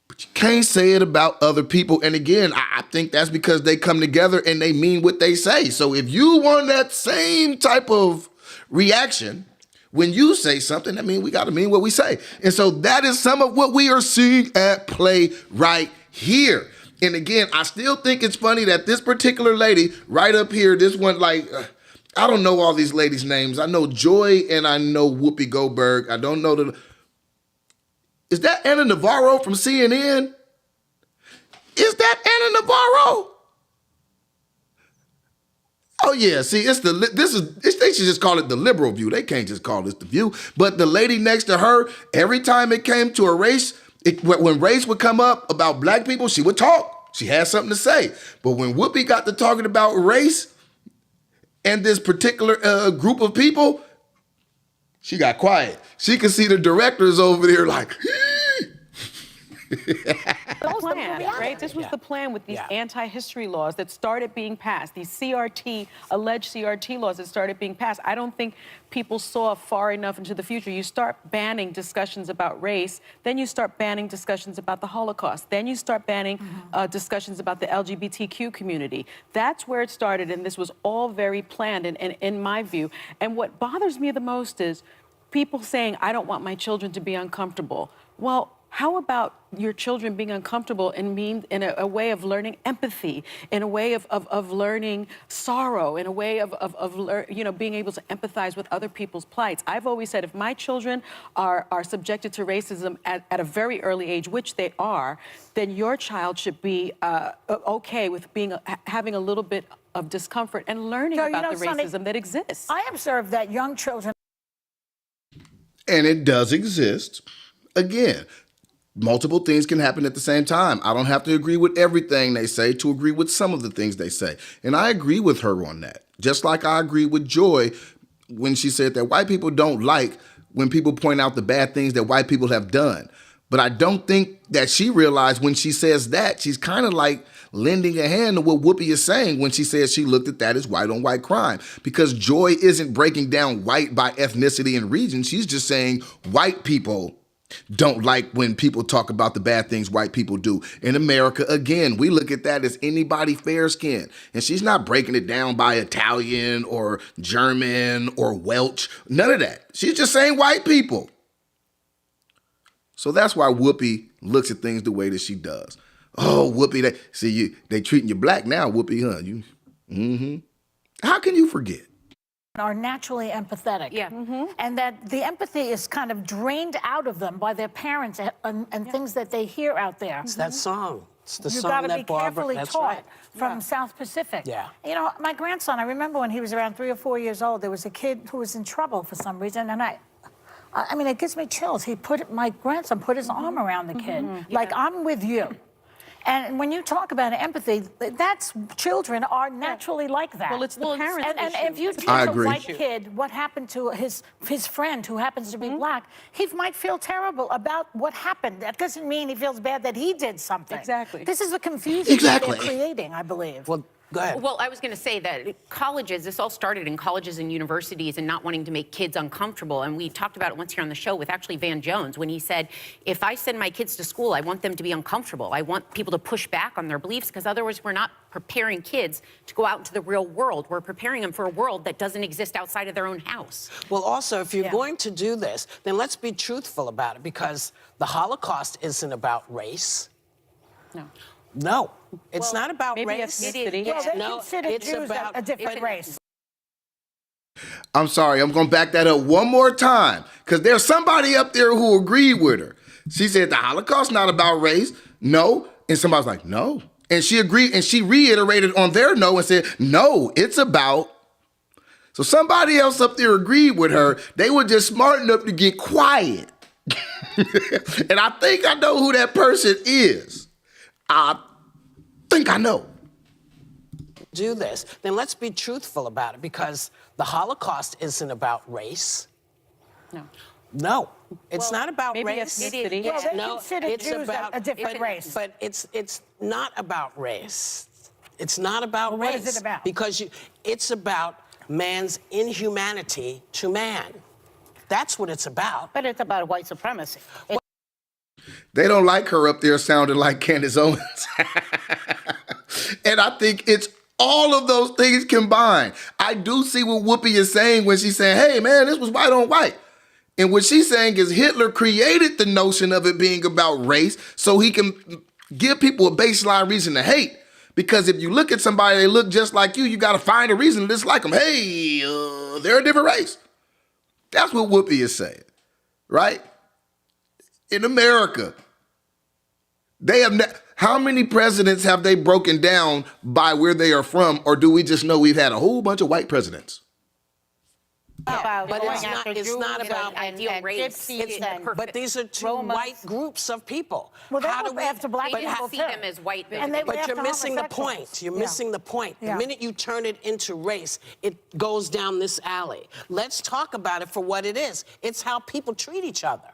Speaker 1: but you can't say it about other people. And again, I think that's because they come together and they mean what they say. So if you want that same type of reaction, when you say something, I mean, we got to mean what we say. And so that is some of what we are seeing at play right here. And again, I still think it's funny that this particular lady right up here, this one, I don't know all these ladies' names. I know Joy and I know Whoopi Goldberg. I don't know Is that Anna Navarro from CNN? Is that Anna Navarro? Oh yeah, see, they should just call it the liberal view. They can't just call this the View. But the lady next to her, every time it came to a race, when race would come up about black people, she would talk. She had something to say. But when Whoopi got to talking about race and this particular group of people, she got quiet. She could see the directors over there like,
Speaker 5: This was the plan with these anti-history laws that started being passed, these alleged CRT laws that started being passed. I don't think people saw far enough into the future. You start banning discussions about race, then you start banning discussions about the Holocaust, then you start banning discussions about the LGBTQ community. That's where it started, and this was all very planned, and in my view. And what bothers me the most is people saying, I don't want my children to be uncomfortable. Well, how about your children being uncomfortable in a way of learning empathy, in a way of learning sorrow, in a way of being able to empathize with other people's plights? I've always said if my children are subjected to racism at a very early age, which they are, then your child should be okay with having a little bit of discomfort and learning about the racism that exists.
Speaker 6: I observe that young children...
Speaker 1: And it does exist. Again, multiple things can happen at the same time. I don't have to agree with everything they say to agree with some of the things they say. And I agree with her on that. Just like I agree with Joy when she said that white people don't like when people point out the bad things that white people have done. But I don't think that she realized when she says that, she's kind of like lending a hand to what Whoopi is saying when she says she looked at that as white on white crime. Because Joy isn't breaking down white by ethnicity and region. She's just saying white people don't like when people talk about the bad things white people do. In America, again, we look at that as anybody fair skin. And she's not breaking it down by Italian or German or Welsh. None of that. She's just saying white people. So that's why Whoopi looks at things the way that she does. Oh, Whoopi, they treating you black now, Whoopi, huh? How can you forget?
Speaker 6: Are naturally empathetic.
Speaker 4: Yeah.
Speaker 6: And that the empathy is kind of drained out of them by their parents and things that they hear out there.
Speaker 2: It's that song. It's the
Speaker 6: You've
Speaker 2: song
Speaker 6: got to
Speaker 2: that
Speaker 6: be
Speaker 2: Barbara,
Speaker 6: carefully
Speaker 2: that's
Speaker 6: taught
Speaker 2: right.
Speaker 6: from South Pacific.
Speaker 2: Yeah.
Speaker 6: You know, my grandson, I remember when he was around 3 or 4 years old, there was a kid who was in trouble for some reason, and I mean, it gives me chills. My grandson put his arm around the kid, like, I'm with you. And when you talk about empathy, children are naturally like that.
Speaker 5: Well, it's the parents'
Speaker 6: And
Speaker 5: issue.
Speaker 6: if you
Speaker 5: It's
Speaker 6: teach
Speaker 5: the
Speaker 6: a
Speaker 1: I agree.
Speaker 6: white kid what happened to his friend who happens to be black, he might feel terrible about what happened. That doesn't mean he feels bad that he did something.
Speaker 5: Exactly.
Speaker 6: This is the confusion
Speaker 1: Exactly.
Speaker 6: that they're creating, I believe.
Speaker 2: Well, go ahead.
Speaker 4: Well, I was going to say that colleges, this all started in colleges and universities and not wanting to make kids uncomfortable. And we talked about it once here on the show with actually Van Jones when he said, if I send my kids to school, I want them to be uncomfortable. I want people to push back on their beliefs because otherwise we're not preparing kids to go out into the real world. We're preparing them for a world that doesn't exist outside of their own house.
Speaker 2: Well, also, if you're going to do this, then let's be truthful about it, because the Holocaust isn't about race.
Speaker 5: No.
Speaker 2: No, it's not about
Speaker 5: maybe
Speaker 2: race.
Speaker 5: ethnicity.
Speaker 6: Well, they
Speaker 2: No,
Speaker 6: consider
Speaker 2: it's
Speaker 6: Jews
Speaker 2: about
Speaker 6: a different race.
Speaker 1: I'm sorry, I'm going to back that up one more time because there's somebody up there who agreed with her. She said the Holocaust not about race. No. And somebody's like, no. And she agreed and she reiterated on their no and said, no, it's about. So somebody else up there agreed with her. They were just smart enough to get quiet. And I think I know who that person is. I think I know.
Speaker 2: Do this, then let's be truthful about it, because the Holocaust isn't about race.
Speaker 5: No.
Speaker 2: No, it's not about
Speaker 5: maybe
Speaker 2: race.
Speaker 5: ethnicity.
Speaker 6: Well, they
Speaker 2: No,
Speaker 6: consider
Speaker 2: it's
Speaker 6: Jews
Speaker 2: about
Speaker 6: a different race.
Speaker 2: But it's not about race. It's not about
Speaker 6: Well,
Speaker 2: race.
Speaker 6: what is it about?
Speaker 2: Because it's about man's inhumanity to man. That's what it's about.
Speaker 3: But it's about white supremacy.
Speaker 1: They don't like her up there sounding like Candace Owens. And I think it's all of those things combined. I do see what Whoopi is saying when she's saying, hey, man, this was white on white. And what she's saying is Hitler created the notion of it being about race so he can give people a baseline reason to hate. Because if you look at somebody, they look just like you got to find a reason to dislike them. Hey, they're a different race. That's what Whoopi is saying, right? In America, they have how many presidents have they broken down by where they are from, or do we just know we've had a whole bunch of white presidents?
Speaker 3: About
Speaker 2: But
Speaker 3: going
Speaker 2: it's not-
Speaker 3: after
Speaker 2: it's
Speaker 3: Jews
Speaker 2: not about
Speaker 3: and
Speaker 4: ideal race.
Speaker 3: gypsies and
Speaker 2: But these are two
Speaker 3: Romans.
Speaker 2: white groups of people.
Speaker 6: Well, they
Speaker 2: How
Speaker 6: go
Speaker 2: do we
Speaker 6: after black
Speaker 4: They
Speaker 6: people
Speaker 4: just see
Speaker 6: too.
Speaker 4: them as white.
Speaker 6: And they go
Speaker 2: But
Speaker 6: after
Speaker 2: you're missing the
Speaker 6: homosexuals.
Speaker 2: point. You're
Speaker 6: Yeah.
Speaker 2: missing the point.
Speaker 6: Yeah.
Speaker 2: The minute you turn it into race, it goes down this alley. Let's talk about it for what it is. It's how people treat each other.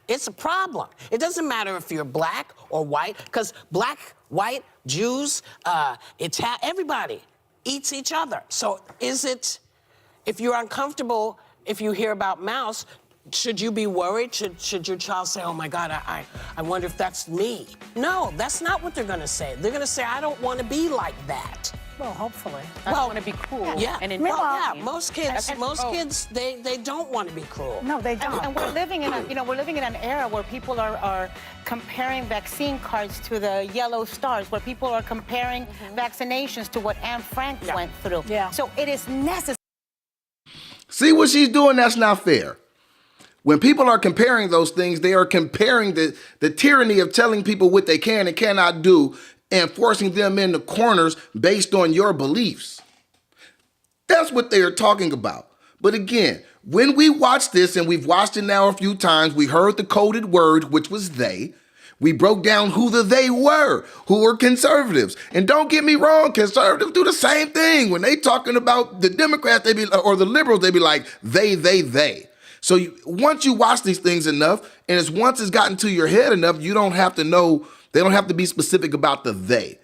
Speaker 2: It's a problem. It doesn't matter if you're black or white, because black, white, Jews, everybody eats each other. So is it, if you're uncomfortable, if you hear about mouse, should you be worried? Should your child say, oh my God, I wonder if that's me? No, that's not what they're gonna say. They're gonna say, I don't wanna be like that.
Speaker 6: Well, hopefully.
Speaker 5: I don't want to be cruel.
Speaker 2: Yeah,
Speaker 5: And
Speaker 2: well,
Speaker 5: inhumane.
Speaker 2: most kids, they don't want to be cruel.
Speaker 6: No, they don't.
Speaker 3: And we're living in an era where people are comparing vaccine cards to the yellow stars, where people are comparing vaccinations to what Anne Frank went through.
Speaker 6: Yeah.
Speaker 3: So it is necessary.
Speaker 1: See what she's doing? That's not fair. When people are comparing those things, they are comparing the tyranny of telling people what they can and cannot do and forcing them into corners based on your beliefs. That's what they are talking about. But again, when we watch this, and we've watched it now a few times, we heard the coded word, which was they. We broke down who the they were, who were conservatives. And don't get me wrong, conservatives do the same thing. When they talking about the Democrats, or the liberals, they be like, they. So once you watch these things enough, and once it's gotten to your head enough, you don't have to know, they don't have to be specific about the they,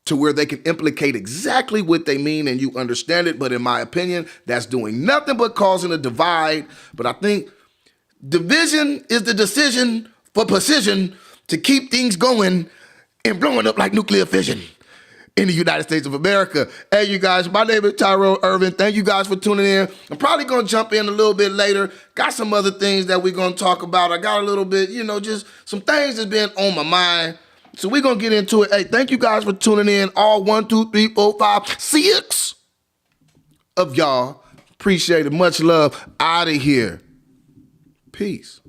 Speaker 1: to where they can implicate exactly what they mean and you understand it. But in my opinion, that's doing nothing but causing a divide. But I think Division is the decision for precision to keep things going and blowing up like nuclear fission in the United States of America. Hey, you guys, my name is Tyrell Irvin. Thank you guys for tuning in. I'm probably going to jump in a little bit later. Got some other things that we're going to talk about. I got a little bit, just some things that's been on my mind. So we're going to get into it. Hey, thank you guys for tuning in. All 1, 2, 3, 4, 5, 6 of y'all. Appreciate it. Much love. Out of here. Peace.